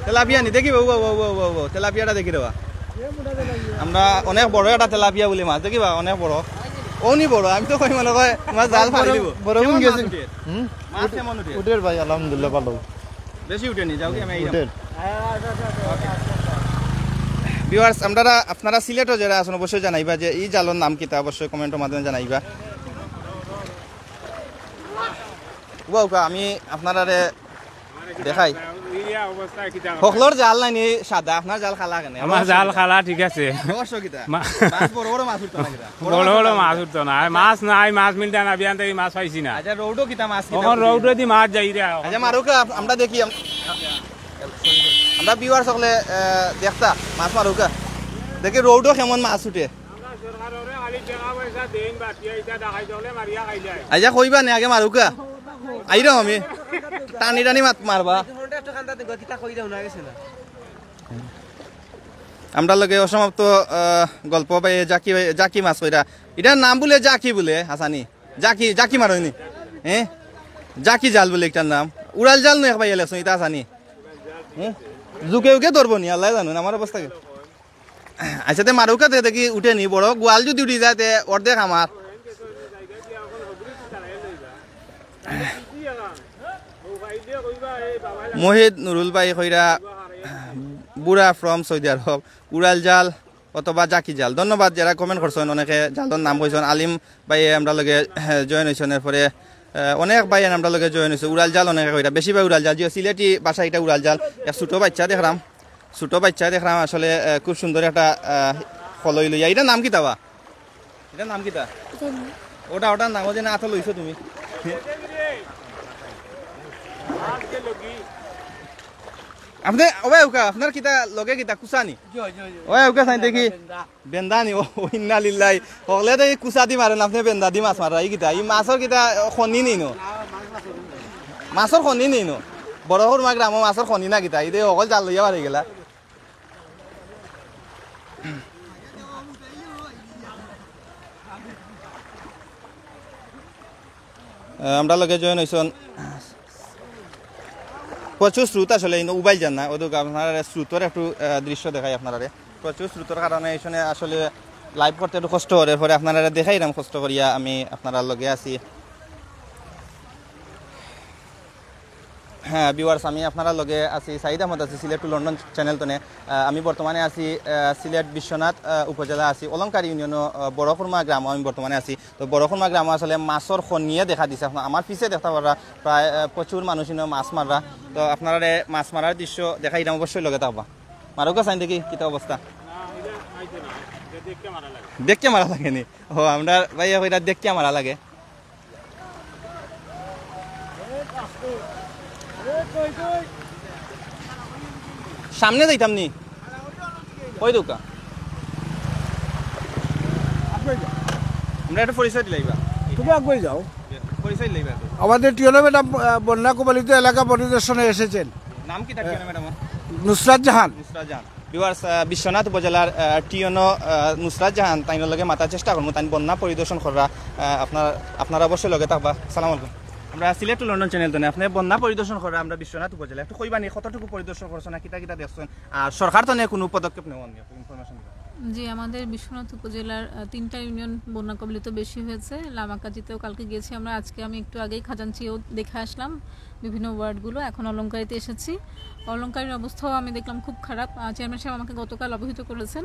তেলাপিয়া নি দেখি তেলাপিয়াটা দেখি দেবা। আমরা অনেক বড় একটা তেলাপিয়া বলে মাছ দেখিবা, অনেক বড়। ওনি বড়, আমি তো কই মনে হয় মাছ জাল ফাড়ি দিব। বড়গুন গেছে মাছ কেমন উঠে? উঠের ভাই আলহামদুলিল্লাহ ভালো। বেশি উঠে নি যাও কি আমি আইরাম। ভিউয়ার্স, আপনারা সিলেটও যারা আছেন অবশ্যই জানাইবা যে এই জালর নাম কিতা, অবশ্যই কমেন্টের মাধ্যমে জানাইবা। আমি আপনারা দেখাই সকলের জাল নাই নি সাদা, আপনার জাল খালা কেন? আমার জাল খালা ঠিক আছে, বড় বড় মাছ উঠতো না, বড় বড় মাছ উঠতো না, মাছ নাই, মাছ মিলতে না, বিয়ান থেকে মাছ পাইছি না। আচ্ছা রৌডো কিতা মাছ? তখন রৌডো দি মাছ যাই রে। আচ্ছা মারুকা আমরা দেখি, আমরা বিওয়ার সকলে দেখতা মাছ মারুকা দেখি রৌডো কেমন মাছ উঠে। আচ্ছা কইবা নে আগে মারুকা, আইরাম আমি টানি টানি মাত মারবা আমরা লগে অসমাপ্ত গল্প পাই জাকি মাছ কইরা এটার নাম বলে জাকি বলে হাসানি জাকি মারনি হ্যাঁ জাকি জাল বলে একটার নাম উড়াল জাল নয় ভাই এলেছ এটা হাসানি হ্যাঁ জুকে উকে ধরবো নি আল্লাহ জানুন আমার অবস্থা আচ্ছা তে মারুকা দেখি উঠে নি বড় গোয়াল যদি উঠি যায় তে অর্ধেক আমার মোহিত নুরুল ভাই কইরা বুড়া ফ্রম সৌদি আরব উড়াল জাল অথবা জাকি জাল ধন্যবাদ যারা কমেন্ট করছেন অনেকে জালর নাম কইছেন আলিম ভাই আমরা লগে জয়েন হয়েছেন এরপরে অনেক ভাই আমরা লগে জয়েন হয়েছে উড়াল জাল অনেকে কইরা বেশি ভাই উড়াল জাল যে সিলেটি ভাষা এটা উড়াল জাল এক ছোট বাচ্চা দেখলাম আসলে খুব সুন্দর একটা ফলই লইয়া এটার নাম কি তাবা এটার নাম কি তা ওটার নাম যে না আথা লইছো তুমি আপনি ওই উকা আপনার কিতা লগে কিতা কুসানি ওই উকা সাইন দেখি বেন্দানি ও ইন্না লিল্লাহি হলে দে কুসা দি মারেন আপনি বেন্দা দি মাছ মারা ই কিতা ই মাছর কিতা খনি নিনো মাছর খনি নিনো বড় হরমা গ্রাম মাছর খনি না কিতা ইদে অকল জাল লইয়া পারি গেলা আমরা লগে জয়েন হইছন প্রচুর স্রোত আসলে উবাইল যান না ওদের আপনার স্রোতর একটু দৃশ্য দেখাই আপনারা প্রচুর স্রোতর কারণে এইখানে আসলে লাইভ করতে একটু কষ্ট হওয়ার পরে আপনারা দেখাই এরকম কষ্ট করিয়া আমি আপনারা লগে আছি হ্যাঁ ভিউয়ার্স আমি আপনারা লগে আছি সাইদ আহমদ আছি সিলেট টু লন্ডন চ্যানেল তনে আমি বর্তমানে আছি সিলেট বিশ্বনাথ উপজেলা আছি অলংকার ইউনিয়ন বড়খুরমা গ্রাম আমি বর্তমানে আছি তো বড়খুরমা গ্রাম আসলে মাছর খনিয়ে দেখা দিছে আমার পিছে দেখতে পারা প্রায় প্রচুর মানুষ মাছ মাররা তো আপনারা মাছ মারার দৃশ্য দেখাই দাম অবশ্যই লগে থাকবা মারুকা চাই দেখি কিতা অবস্থা দেখকে মারা লাগেনি ও আমরা ভাইয়া ওইটা দেখকে মারা লাগে সামনে যাইতাম নি ওই দোকা আমরা একটা পরিচয় দিলাইবা তুমি আগে যাও পরিচয় দিলাইবা আমাদের টিয়নো ম্যাডাম বন্যা কবলিত এলাকা পরিদর্শনে এসেছেন নাম কি টিয়নো ম্যাডাম নুসরাত জাহান ভিউয়ার্স বিশ্বনাথ উপজেলার টিয়নো নুসরাত জাহান তাইনের লগে মাতার চেষ্টা করবো তাই বন্যা পরিদর্শন করা আপনারা অবশ্যই লগে থাকবা সালাম আলাইকুম আমরা সিলেট টু লন্ডন চ্যানেল তো আপনি বন্যা পরিদর্শন করা আমরা বিশ্বনাথ উপজেলা একটু কইবানি কতটুকু পরিদর্শন করছেন না কিতা কিতা দেখছেন আর সরকার তো কোনো পদক্ষেপ নেওয়া ইনফরমেশন জি আমাদের বিশ্বনাথ উপজেলার 3টা ইউনিয়ন বন্যা কবলিত বেশি হয়েছে লামাকাজিতেও কালকে গিয়েছি আমরা আজকে আমি একটু আগেই খাজাঞ্চিও দেখে আসলাম বিভিন্ন ওয়ার্ডগুলো এখন অলংকারিতে এসেছি অলংকারীর অবস্থাও আমি দেখলাম খুব খারাপ চেয়ারম্যান সাহেব আমাকে গতকাল অবহিত করেছেন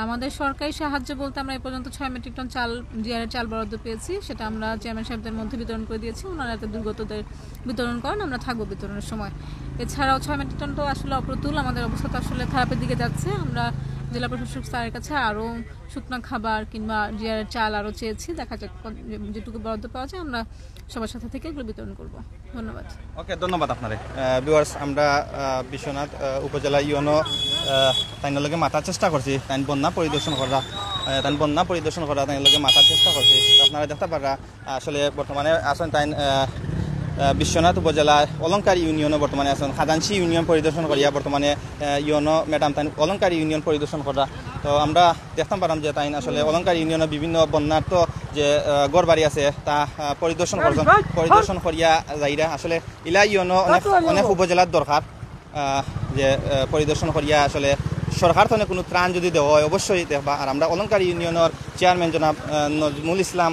আমাদের সরকারি সাহায্য বলতে আমরা এই পর্যন্ত 6 মেট্রিক টন চাল জিআরের চাল বরাদ্দ পেয়েছি সেটা আমরা চেয়ারম্যান সাহেবদের মধ্যে বিতরণ করে দিয়েছি ওনারা এত দুর্গতদের বিতরণ করেন আমরা থাকবো বিতরণের সময় এছাড়াও 6 মেট্রিক টন তো আসলে অপ্রতুল আমাদের অবস্থা তো আসলে খারাপের দিকে যাচ্ছে আমরা জেলা প্রশাসক স্যারের কাছে আরও শুকনো খাবার কিংবা জিআরের চাল আরও চেয়েছি দেখা যাক যেটুকু বরাদ্দ পাওয়া যায় আমরা সবার সাথে থেকে এগুলো বিতরণ করব ধন্যবাদ ওকে ধন্যবাদ আপনারে ভিউয়ার্স আমরা বিশ্বনাথ উপজেলা ইউনো তাইনের লগে মাতার চেষ্টা করছি তাই বন্যা পরিদর্শন করা তাই লগে মাতার চেষ্টা করছি আপনারা দেখতে পারা আসলে বর্তমানে আসেন তাই বিশ্বনাথ উপজেলা অলংকার ইউনিয়নে বর্তমানে আছেন খাজাঞ্চি ইউনিয়ন পরিদর্শন করিয়া বর্তমানে ইউনো ম্যাডাম তাই অলংকার ইউনিয়ন পরিদর্শন করা তো আমরা দেখতে পারাম যে তাই আসলে অলংকার ইউনিয়নের বিভিন্ন বন্যার্থ যে গড় বাড়ি আছে তা পরিদর্শন করিয়া যাইরা আসলে ইলা ইউনো অনেক উপজেলার দরকার যে পরিদর্শন করিয়া আসলে সরকার তো কোনো ত্রাণ যদি দেওয়া হয় অবশ্যই দেখবা আর আমরা অলংকার ইউনিয়নের চেয়ারম্যান জনাব নজমুল ইসলাম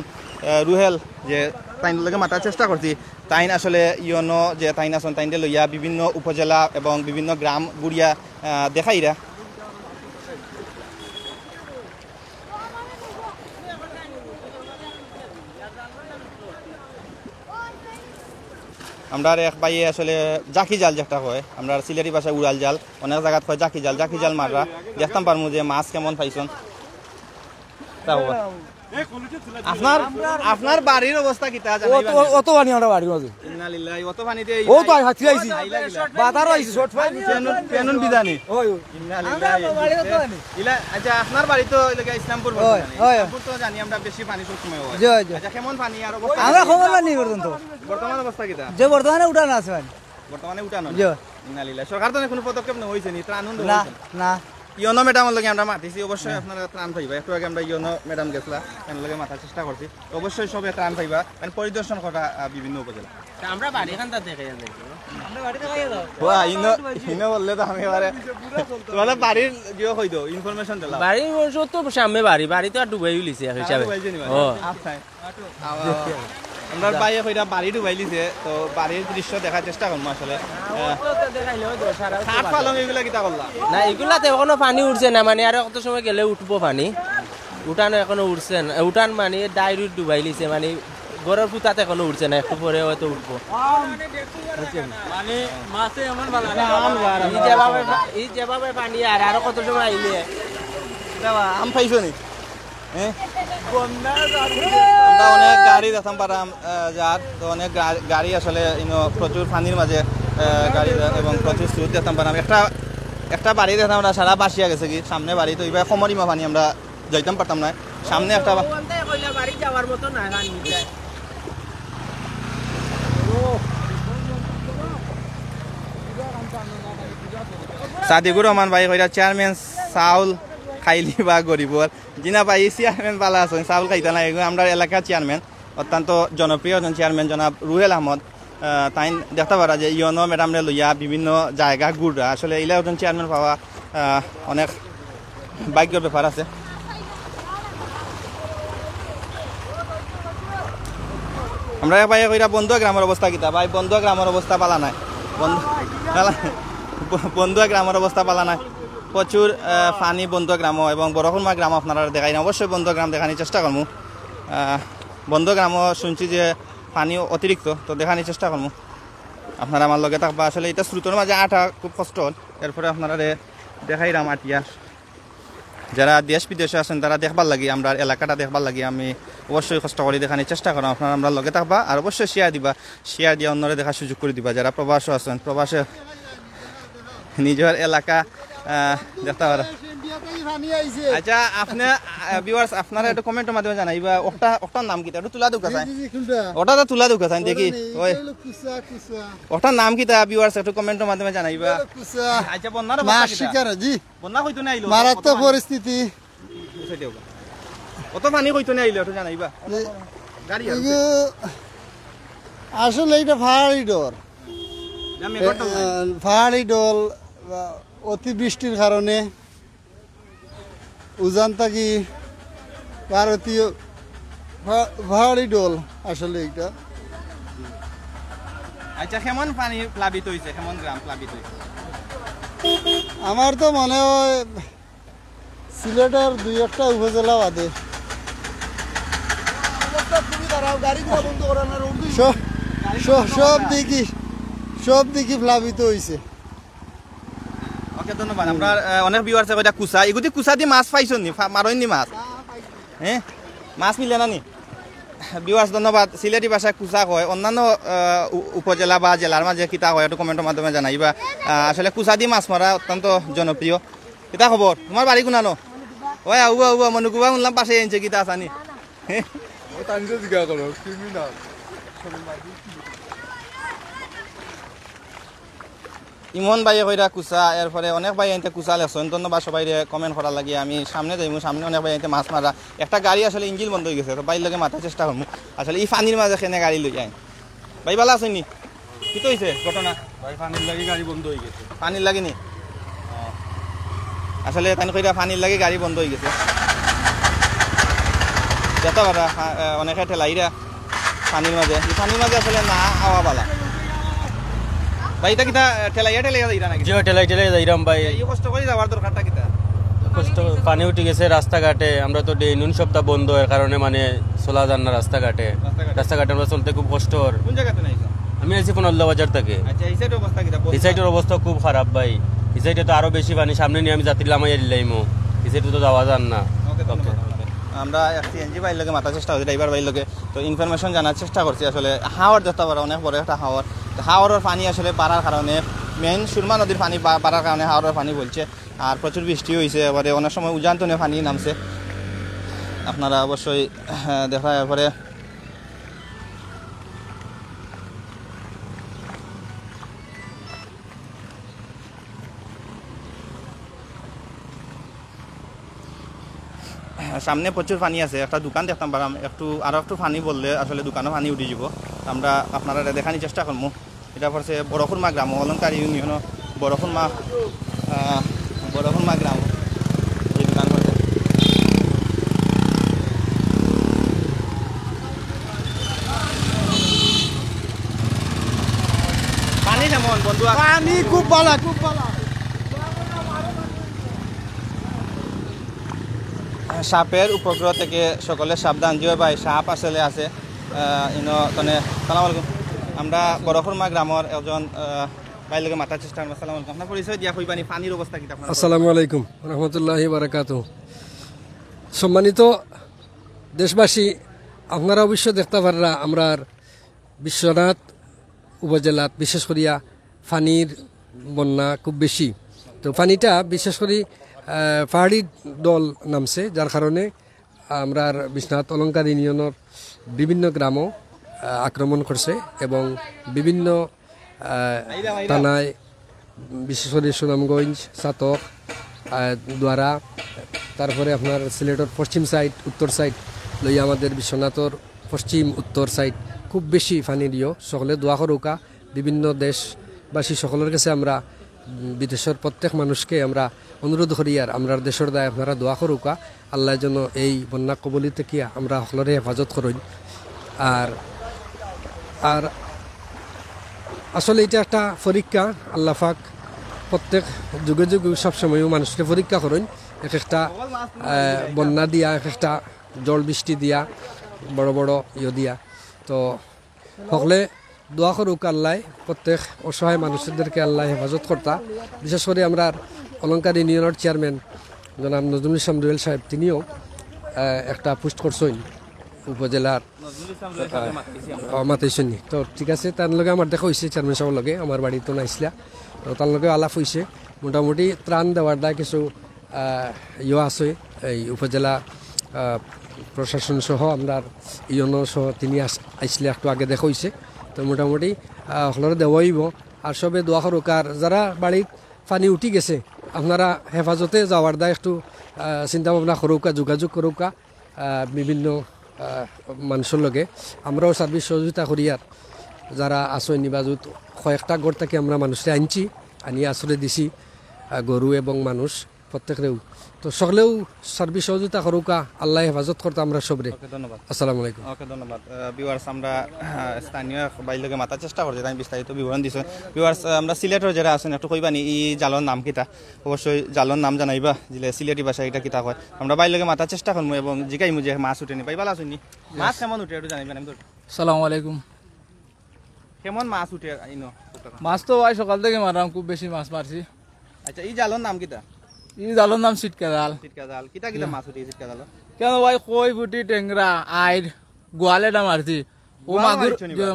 রুহেল যে তাইন লগে মাতার চেষ্টা করছি তাইন আসলে ইউনো যে তাইন আসন তাইন লইয়া বিভিন্ন উপজেলা এবং বিভিন্ন গ্রাম গুড়িয়া দেখাইরা আমরা এক বাইয়ে আসলে জাকি জাল যেটা হয় আমরা সিলেটি ভাষায় উড়াল জাল অনেক জায়গাত হয় জাকি জাল মাররা দেখতাম পারমু যে মাছ কেমন পাইছন আপনার আপনার বাড়ির অবস্থা কিতা জানাইবা অত পানি আমরা বাড়ির মাঝে ইন্না লিল্লাহি অত পানিতে ও তো হাতি আইছি বাতারও আইছি শর্ট ফাইন পেনুন বিদানি ওই ইন্না লিল্লাহি ইলা আচ্ছা আপনার বাড়ি তো এলাকা ইসলামপুর ওই, ওই। ইসলামপুর তো জানি আমরা বেশি পানি সব সময় হয় জয় জয় আচ্ছা কেমন পানি আর অবস্থা আমরা খবর পানি পর্যন্ত বর্তমান অবস্থা কিতা যে বর্তমানে উঠান আছে মানে বর্তমানে উঠানো জয় ইন্না লিল্লাহি সরকার তো কোনো পদক্ষেপ হইছে নি ত্রাণ না না ইয়নো ম্যাডামের লগে আমরা মাতিছি অবশ্যই আপনারা ত্রাণ পাইবা একটু আগে আমরা ইয়নো ম্যাডাম গেছিলা তার লগে মাথার চেষ্টা করছি অবশ্যই সবে ত্রাণ পাইবা মানে পরিদর্শন করা বিভিন্ন উপজেলা আমরা বাড়ি খান তাতে খাই যাই ওয়া ইনো ইনো বললে তো আমি এবারে তোমাদের বাড়ির জিও কই দাও ইনফরমেশন দিলা বাড়ি তো সামনে বাড়ি তো আর ডুবাই লিছে হিসাবে ও আচ্ছা আমরা বাইরে কইরা বাড়ি ডুবাই লিছে তো বাড়ির দৃশ্য দেখার চেষ্টা করব আসলে সাত পালং এগুলা কিটা করলা না এগুলাতে এখনো পানি উঠছে না মানে আর কত সময় গেলে উঠবো পানি উঠানো এখনো উঠছে না উঠান মানে ডাইরেক্ট ডুবাই লিছে মানে গরুর পুতাতে এখনো উঠছে না একটু পরে হয়তো উঠবো মানে মাছে এমন ভালো এই যেভাবে পানি আর আরো কত সময় আইলে আম পাইছো নি আমরা অনেক গাড়ি দেখতাম পারাম যার তো অনেক গাড়ি আসলে প্রচুর পানির মাঝে গাড়ি এবং প্রচুর স্রোত দেখতাম পারাম একটা বাড়ি দেখতাম আমরা সারা বাসিয়া গেছে কি সামনে বাড়ি তো এবার সমরিমা পানি আমরা যাইতাম পারতাম না সামনে একটা বাড়ি যাওয়ার মতো না সাদিকুর রহমান ভাই কইরা চেয়ারম্যান চাউল খাইলি বা গরিবর যিনা পাই চেয়ারম্যান পালা আছেন চাউল খাইতা না এগুলো আমরা এলাকার চেয়ারম্যান অত্যন্ত জনপ্রিয় একজন চেয়ারম্যান জনাব রুহেল আহমদ তাই দেখতে পারা যে ইয়নো ম্যাডামরে লইয়া বিভিন্ন জায়গা ঘুরা আসলে এইলা একজন চেয়ারম্যান পাওয়া অনেক ভাগ্যের ব্যাপার আছে আমরা ভাই কইরা বন্ধুয়া গ্রামের অবস্থা কিতা ভাই বন্ধুয়া গ্রামের অবস্থা পালা নাই বন্ধুয়া গ্রামের অবস্থা পালা নাই প্রচুর পানি বন্ধুয়া গ্রাম এবং বড়খুরমা গ্রাম আপনারা দেখাই না অবশ্যই বন্ধুয়া গ্রাম দেখানোর চেষ্টা করবো বন্ধুয়া গ্রামও শুনছি যে পানি অতিরিক্ত তো দেখানোর চেষ্টা করবো আপনারা আমার লগে থাকবা আসলে এটা স্রোতের মাঝে আটা খুব কষ্ট এরপরে আপনারা দেখাইলাম আটিয়া যারা দেশ বিদেশে আছেন তারা দেখবার লাগি আমরা এলাকাটা দেখবার লাগি আমি অবশ্যই কষ্ট করে দেখানোর চেষ্টা করো আপনারা আমরা লগে থাকবা আর অবশ্যই শেয়ার দিবা শেয়ার দিয়ে অন্যরা দেখার সুযোগ করে দিবা যারা প্রবাসে আছেন প্রবাসে নিজের এলাকা দেখতে পারা আচ্ছা আপনি ভিউয়ার্স আপনারা একটু কমেন্টের মাধ্যমে জানাইবা ওটার নাম কি একটু তুলা দুকা চাই ওটা তো তুলা দুকা চাই দেখি ওই ওটার নাম কি তা ভিউয়ার্স একটু কমেন্টের মাধ্যমে জানাইবা আচ্ছা বন্যার অবস্থা কি বন্যা কইতো না আইলো মারাত্মক পরিস্থিতি কত পানি কইতো না আইলো একটু জানাইবা গাড়ি আসলে এটা পাহাড়ি ডল অতিবৃষ্টির কারণে উজান থাকি ভারতীয় পাহাড়ি ডল আসলে এটা আচ্ছা কেমন পানি প্লাবিত হয়েছে কেমন গ্রাম প্লাবিত হয়েছে আমার তো মনে হয় সিলেটের 2-1টা উপজেলা বাদে সব দিকে প্লাবিত হয়েছে ওকে ধন্যবাদ আমরা অনেক ভিউ আছে কইটা কুসা এগুতি কুসা দি মাছ পাইছো নি মারইনি মাছ হ্যাঁ মাছ মিলে না নি ভিউয়ার্স ধন্যবাদ সিলেটি ভাষায় কুসা কয় অন্যান্য উপজেলা বা জেলার মাঝে কিতা হয় একটু কমেন্টের মাধ্যমে জানাইবা আসলে কুসা দি মাছ মারা অত্যন্ত জনপ্রিয় কিতা খবর তোমার বাড়ি কোনানো ওই আউবা মনুকুবা শুনলাম পাশে এনছে কিতা আসানি ইমন ভাইয়ে কইরা কুচা এরপরে অনেক ভাই আনতে কুচা লেখছেন ধন্যবাদ সবাই কমেন্ট করার লাগে আমি সামনে যাইমু সামনে অনেক ভাই আনতে মাছ মারা একটা গাড়ি আসলে ইঞ্জিন বন্ধ হয়ে গেছে তো বাইর লগে মাথার চেষ্টা করবো আসলে এই পানির মাঝে কেনে গাড়ি লই যায় ভাই ভালো আছেনি কি তো হয়েছে ঘটনা ভাই পানির লাগি গাড়ি বন্ধ হয়ে গেছে পানির লাগেনি আসলে তাই কইরা পানির লাগে গাড়ি বন্ধ হয়ে গেছে যেতে পারা অনেকে ঠেলাইরা পানির মাঝে আসলে না আওয়া বালা ভাই এটা কিটা ঠেলাইয়া যাইরা নাকি জি ঠেলাই যাইরাম ভাই এই কষ্ট করে যাওয়ার দরকারটা কিটা কষ্ট পানি উঠে গেছে রাস্তাঘাটে আমরা তো নুন সপ্তাহ বন্ধ এর কারণে মানে চলা যান না রাস্তাঘাটে আমরা চলতে খুব কষ্ট কোন জায়গাতে নাইছো আমি আছি ফোনল্লা বাজার থেকে আচ্ছা এই সাইডের অবস্থা কিটা এই সাইডের অবস্থা খুব খারাপ ভাই এই সাইডে তো আরো বেশি পানি সামনে নিয়ে আমি যাত্রী লামাই লাইমো এই সাইডে তো যাওয়া যান না আমরা সিএনজি বাইর লগে মাথার চেষ্টা করছি, ড্রাইভার বাইর লগে। তো ইনফরমেশন জানার চেষ্টা করছি আসলে হাওয়ার দেখতে পারো, অনেক বড় একটা হাওয়ার। তো হাওয়ারের পানি আসলে বাড়ার কারণে, মেন সুরমা নদীর পানি বাড়ার কারণে হাওয়ারের পানি বলছে। আর প্রচুর বৃষ্টি হয়েছে, এবারে অনেক সময় উজানতনে পানি নামছে, আপনারা অবশ্যই দেখা। এরপরে সামনে প্রচুর পানি আছে, একটা দোকান দেখতাম পারাম, আরো একটু পানি বললে আসলে দোকানও পানি উঠে যাব। আমরা আপনারা দেখানোর চেষ্টা করবো। এটা পড়ছে বড়খুরমা গ্রাম, অলঙ্কার ইউনিয়ন বড়খুরমা গ্রাম। এই দোকান পড়ছে পানি কেমন বন্ধু? পানি খুব ভালো, খুব ভালো। সাপের উপগ্রহ থেকে সকলে সাবধান, জিও ভাই সাপ আসলে আছে ইনে। সালাম আলাইকুম। আমরা বড়খুরমা গ্রামের একজন ভাই লোকে মাথার চেষ্টা করবো। সালাম আলাইকুম। আপনার পরিচয় দিয়া কইবানি, পানির অবস্থা কি? আসসালামু আলাইকুম রহমতুল্লাহি বারাকাতুহু। সম্মানিত দেশবাসী, আপনারা অবশ্য দেখতে পাররা আমরা বিশ্বনাথ উপজেলাত বিশেষ করিয়া পানির বন্যা খুব বেশি। তো পানিটা বিশেষ করে পাহাড়ি দল নামছে, যার কারণে আমরা বিশ্বনাথ অলঙ্কার ইউনিয়নের বিভিন্ন গ্রামও আক্রমণ করছে এবং বিভিন্ন থানায়, বিশেষ করে সুনামগঞ্জ, চাতক, দ্বারা, তারপরে আপনার সিলেটের পশ্চিম সাইড, উত্তর সাইড লইয়া আমাদের বিশ্বনাথর পশ্চিম উত্তর সাইড খুব বেশি পানির সকলে দোয়া করুকা। বিভিন্ন দেশবাসী সকলের কাছে আমরা, বিদেশের প্রত্যেক মানুষকে আমরা অনুরোধ করি আর আমরা দেশের দায় আপনারা দোয়া করুকা, আল্লাহ যেন এই বন্যা কবলি থেকে আমরা সকলের হেফাজত করুন। আর আসলে এটা একটা পরীক্ষা, আল্লাহ পাক প্রত্যেক যুগে যুগে সবসময় মানুষকে পরীক্ষা করেন। এক একটা বন্যা দিয়া, এক একটা জল বৃষ্টি দিয়া, বড় বড় দিয়া। তো সকলে দোয়া করুক আল্লাহ প্রত্যেক অসহায় মানুষদেরকে আল্লাহ হেফাজত করতা। বিশেষ করে আমরা অলঙ্কার ইউনিয়নের চেয়ারম্যান জনাব নজরুল ইসলাম রুয়েল সাহেব, তিনিও একটা পোস্ট করছেন উপজেলার মাতাইছেন। তো ঠিক আছে, তার লগে আমার দেখা হয়েছে চেয়ারম্যান সাহেবের লগে, আমার বাড়ি তো নাইছিলা। তো তার লগে আলাপ হয়েছে, মোটামুটি ত্রাণ দেওয়ার দায় কিছু আছে। এই উপজেলা প্রশাসন সহ আমরা ইউনো সহ তিনি আইসলে একটু আগে দেখা হয়েছে। তো মোটামুটি সকলের দেওয়াইব আর সবে দোয়া করুক। আর যারা বাড়ির পানি উঠি গেছে আপনারা হেফাজতে যাওয়ার দায় একটু চিন্তা ভাবনা করুকা, যোগাযোগ করুকা বিভিন্ন মানুষের লগে। আমরাও সার্ভিস সহযোগিতা করি। আর যারা আশ্রয় নিবাজত কয়েকটা ঘর থেকে আমরা মানুষকে আনছি, আনিয়ে আশ্রয় দিছি, গরু এবং মানুষ প্রত্যেকেও। তো সকলেও সার্ভিস সহযোগিতা করুকা, আল্লাহ হেফাজত করতে আমরা সবরে। ধন্যবাদ। আসসালামু আলাইকুম। ওকে, ধন্যবাদ। ভিউয়ার্স, আমরা স্থানীয় বাইরে মাথার চেষ্টা করছি, তাই বিস্তারিত বিবরণ দিছে। ভিউয়ার্স, আমরা সিলেটের যারা আছেন একটু কইবানি এই জালর নাম কিতা, অবশ্যই জালর নাম জানাইবা, যে সিলেটি ভাষা এটা কিতা কয়। আমরা বাইরে মাথার চেষ্টা করবো এবং জিগাইমু যে মাছ উঠেনি, পাই ভালো আসুনি, মাছ কেমন উঠে একটু জানাইবেন। সালামু আলাইকুম। কেমন মাছ উঠে? মাছ তো ভাই সকাল থেকে মারলাম, খুব বেশি মাছ মারছি। আচ্ছা, এই জালর নাম কিতা? এই জালের নাম সিটকা জাল। সিটকা জাল কিতা কিতা মাছ উঠে সিটকা জাল? কেন ভাই কই ফুটি, টেংরা, আইর, গোয়ালেটা মারছি। ও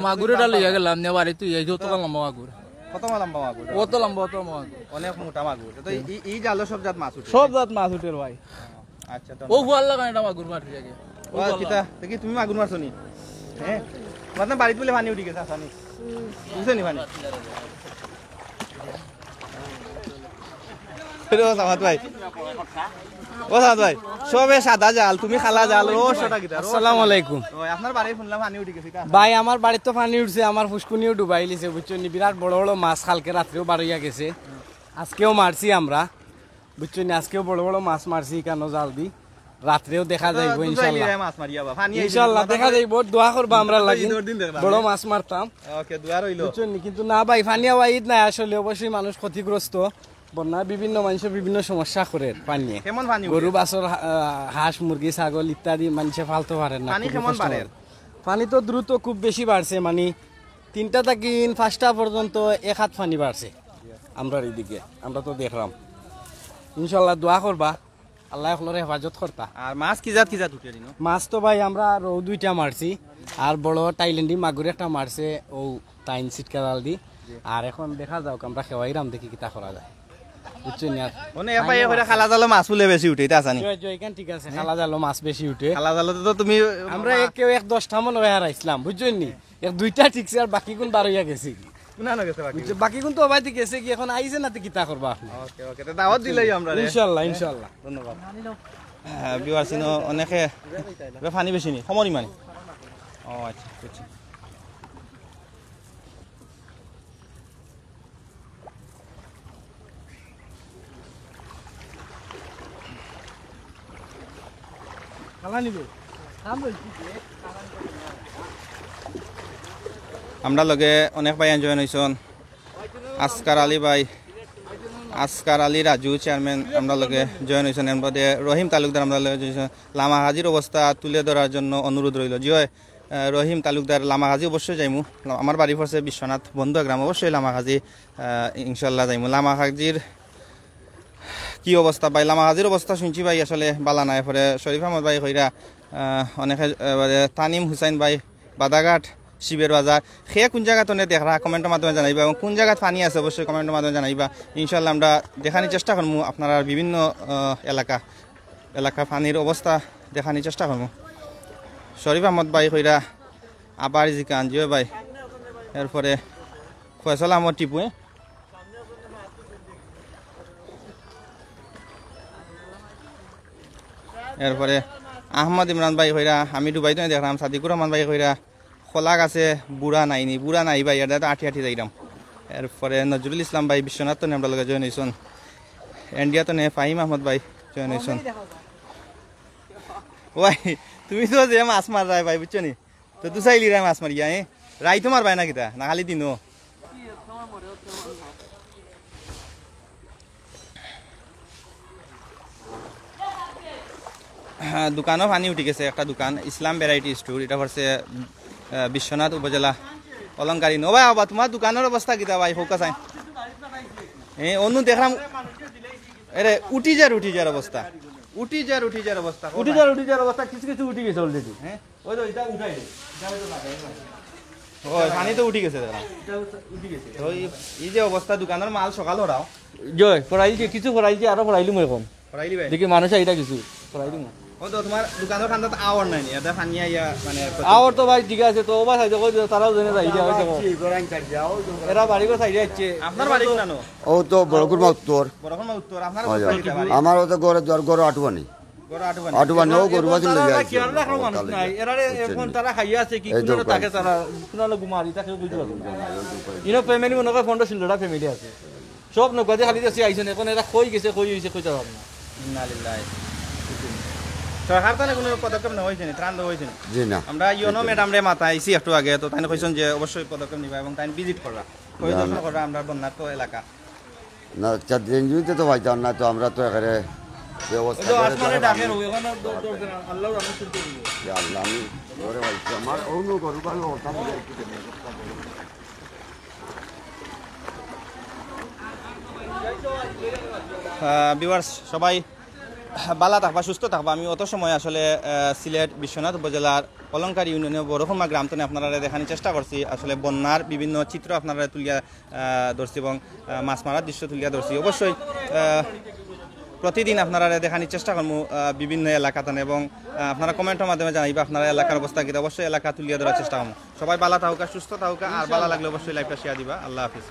মাগুরেটা লইয়া গেলাম নে বাড়ি, তুই এই যত লম্বা মাগুর। কত লম্বা মাগুর? অত লম্বা, অত মাগুর, অনেক মোটা মাগুর। তো এই জাল সব জাত মাছ উঠে? সব জাত মাছ উঠে ভাই। আচ্ছা, ও গোয়াল লাগান এটা মাগুর মারছি আগে। ও কিতা দেখি তুমি মাগুর মারছো নি? হ্যাঁ, মানে বাড়িতে বলে পানি উঠে গেছে, আসানি বুঝছো নি পানি? ভাই, ও সাদ ভাই, সবে সাদা জাল, তুমি খালা জাল। আসসালামু আলাইকুম। আপনার বাড়ি শুনলাম পানি উঠে গেছে? ভাই, আমার বাড়িতে তো পানি উঠছে, আমার ফুসকুনিও ডুবাই লিছে, বুঝছো নি। বিরাট বড় বড় মাছ কালকে রাত্রেও বাড়িয়া গেছে, আজকেও মারছি আমরা, বুঝছো নি। আজকেও বড় বড় মাছ মারছি কেন জাল দি, রাত্রেও দেখা যাইব ইনশাআল্লাহ। ইনশাআল্লাহ দেখা যাইব, দোয়া করবা আমরা লাগি, বড় মাছ মারতাম, বুঝছো নি। কিন্তু না ভাই, পানি আওয়াইদ নাই আসলে, অবশ্যই মানুষ ক্ষতিগ্রস্ত। বন্যা বিভিন্ন মানুষের বিভিন্ন সমস্যা করে পানি, গরু বাছর, হাঁস মুরগি ছাগল ইত্যাদি মানুষে ফালতে পারে না। পানি তো দ্রুত খুব বেশি বাড়ছে, মানে 3টা থেকে 5টা পর্যন্ত 1 হাত পানি বাড়ছে আমরা এইদিকে, আমরা তো দেখলাম। ইনশাল্লাহ দোয়া করবা আল্লাহ এগুলোর হেফাজত করতা। আর মাছ কি জাত উঠে দিন? মাছ তো ভাই আমরা রৌ 2টা মারছি, আর বড় টাইল্যান্ডি মাগুর একটা মারছে ও টাইন সিটকা জাল দি। আর এখন দেখা যাওক আমরা খেওয়াইরাম দেখি কিতা করা যায়, বুঝছেন? খালা জালো মাছ ফুলে বেশি উঠে এটা আসানি ঠিক আছে, খালা জালো মাছ বেশি উঠে। খালা জালো তো তুমি আমরা কেউ 1-10টা মনে হয় হারাইছিলাম, বুঝছেন নি? 2টা ঠিকছে আর বাকি কোন বার হইয়া গেছে কি বাকি কোন তো অবাইতে গেছে কি, এখন আইছে না কিতা করবা আপনি? ওকে ওকে, তো দাওয়াত দিলাই আমরা ইনশাআল্লাহ ইনশাআল্লাহ। ধন্যবাদ। ভিউয়ার্স ইনো অনেকে ফানি বেশি নি সমরি মানি। ও আচ্ছা বুঝছি। আমরা লগে অনেক ভাই জয়েন হয়েছেন। আসকার আলী ভাই, আসকার আলী রাজু চেয়ারম্যান আমরা লগে জয়েন হয়েছেন। এর মধ্যে রহিম তালুকদার আমরা লগে জয়েন হয়েছেন। লামা হাজির অবস্থা তুলে ধরার জন্য অনুরোধ রইল। জি হয় রহিম তালুকদার, লামা হাজি অবশ্যই যাইমু। আমার বাড়ি পড়ছে বিশ্বনাথ বন্ধু গ্রাম, অবশ্যই লামা হাজি ইনশাল্লাহ যাইমু। লামা হাজির কি অবস্থা ভাই? লামা হাজির অবস্থা শুনছি ভাই আসলে বালা নাই। পরে শরীফ আহমদ ভাই কইরা অনেকে, তানিম হুসাইন ভাই বাদাঘাট শিবের বাজার, সে কোন জায়গাতে দেখা কমেন্টের মাধ্যমে জানাইবা, এবং কোন জায়গায় পানি আছে অবশ্যই কমেন্টের মাধ্যমে জানাইবা। ইনশাল্লাহ আমরা দেখানোর চেষ্টা করবো আপনারা বিভিন্ন এলাকা পানির অবস্থা দেখানোর চেষ্টা করবো। শরীফ আহমদ ভাই কইরা আবার জিকান জিও ভাই, এরপরে ফয়সাল আহমদ টিপু, এরপরে আহমদ ইমরান ভাই কইরা আমি ডুবাইতে দেখলাম। সাদিকুর রহমান ভাই কইরা খোলা গাছে বুড়া নাইনি, বুড়া নাই ভাই, এটা তো আঠি যাইলাম। এরপরে নজরুল ইসলাম ভাই বিশ্বনাথ তো আমরা লগে জয়েন হয়েছেন। ইন্ডিয়া তো নে ফাহিম আহমদ ভাই জয়েন হয়েছেন। ভাই তুমি তো যে মাছ মার রায় ভাই, বুঝছো নি? তো তুই চাইলি রায় মাছ মারিয়া রাই তো মার ভাই না কিতা না খালি দিনও? দোকানও পানি উঠি গেছে। একটা দোকান ইসলাম ভ্যারাইটি স্টোর, এটা হচ্ছে বিশ্বনাথ উপজেলা অলংকারী। নো ভাই আবা তোমার দোকানের অবস্থা কিতা ভাই? ফোকা চাই অন্য দেখলাম এরে উঠি যার অবস্থা, উঠি যার অবস্থা কিছু কিছু উঠি গেছে অলরেডি। হ্যাঁ ওই তো এটা উঠাই ওই পানি তো উঠি গেছে, এই যে অবস্থা দোকানের মাল সকাল হরাও জয় ফরাইছি কিছু ফরাইছি আরো ফরাইলুম এরকম ফরাইলি ভাই দেখি মানুষ আইটা কিছু ফরাইলুম। ও তো তোমার দোকানের খান্দাত আওয়ার নাই, এটা পানি আইয়া মানে আওয়ার তো ভাই ঠিক আছে, তো ওবা সাইডে কই তারাও জেনে যাই দিয়া হইছে এরা বাড়ি কো সাইডে আছে। আপনার বাড়ি কোন নো? ও তো বড়কুরমা উত্তর। বড়কুরমা উত্তর। আপনার আমার তো গড় আটুয়ানি। আটুয়ানি ও গরু বাজুন লাগি আছে। কি আর রাখো মানুষ নাই এরা এখন তারা খাইয়া আছে কি কোন তাকে তারা কোন গুমারি তাকে বুঝতে পারো না। ইনো ফ্যামিলি মনে করে 15-16টা ফ্যামিলি আছে, সব নগদে খালি যাচ্ছে আইছেন। এখন এরা কই গেছে কই হইছে কই যাবে না। ইন্নালিল্লাহ। সরকার তো কোনো পদক্ষেপ নেওয়া হয়েছে, ত্রাণ দেওয়া হয়েছে? জি না। আমরা ইউনো ম্যাডামরে মাথা আইসি একটু আগে, তো তাই কইছেন যে অবশ্যই পদক্ষেপ নিবা এবং তাই ভিজিট করবা, পরিদর্শন করবা আমরা বন্যার্ত এলাকা। না চারদিন তো পাইতাম না, তো আমরা তো এখানে ব্যবস্থা আসমানে ডাকেন ওখানে আল্লাহ আমি শুনতে আল্লাহ আমি ঘরে পাইছি আমার অন্য গরু ভালো হতাম। ভিউয়ার্স সবাই বালা থাকবা, সুস্থ থাকবা। আমি অত সময় আসলে সিলেট বিশ্বনাথ উপজেলার অলংকারী ইউনিয়নের বড়খুমা গ্রাম থেকে আপনারা দেখানোর চেষ্টা করছি। আসলে বন্যার বিভিন্ন চিত্র আপনারা তুলিয়া ধরছি এবং মাছ মারার দৃশ্য তুলিয়া ধরছি। অবশ্যই প্রতিদিন আপনারা দেখানোর চেষ্টা করবো বিভিন্ন এলাকাতে, এবং আপনারা কমেন্টের মাধ্যমে জানাইবা আপনারা এলাকার অবস্থা কি, অবশ্যই এলাকা তুলিয়া ধরার চেষ্টা করবো। সবাই বালা থাকুকা, সুস্থ থাকুকা, আর বালা লাগলে অবশ্যই লাইভটা শেয়ার দিবা। আল্লাহ হাফিজ।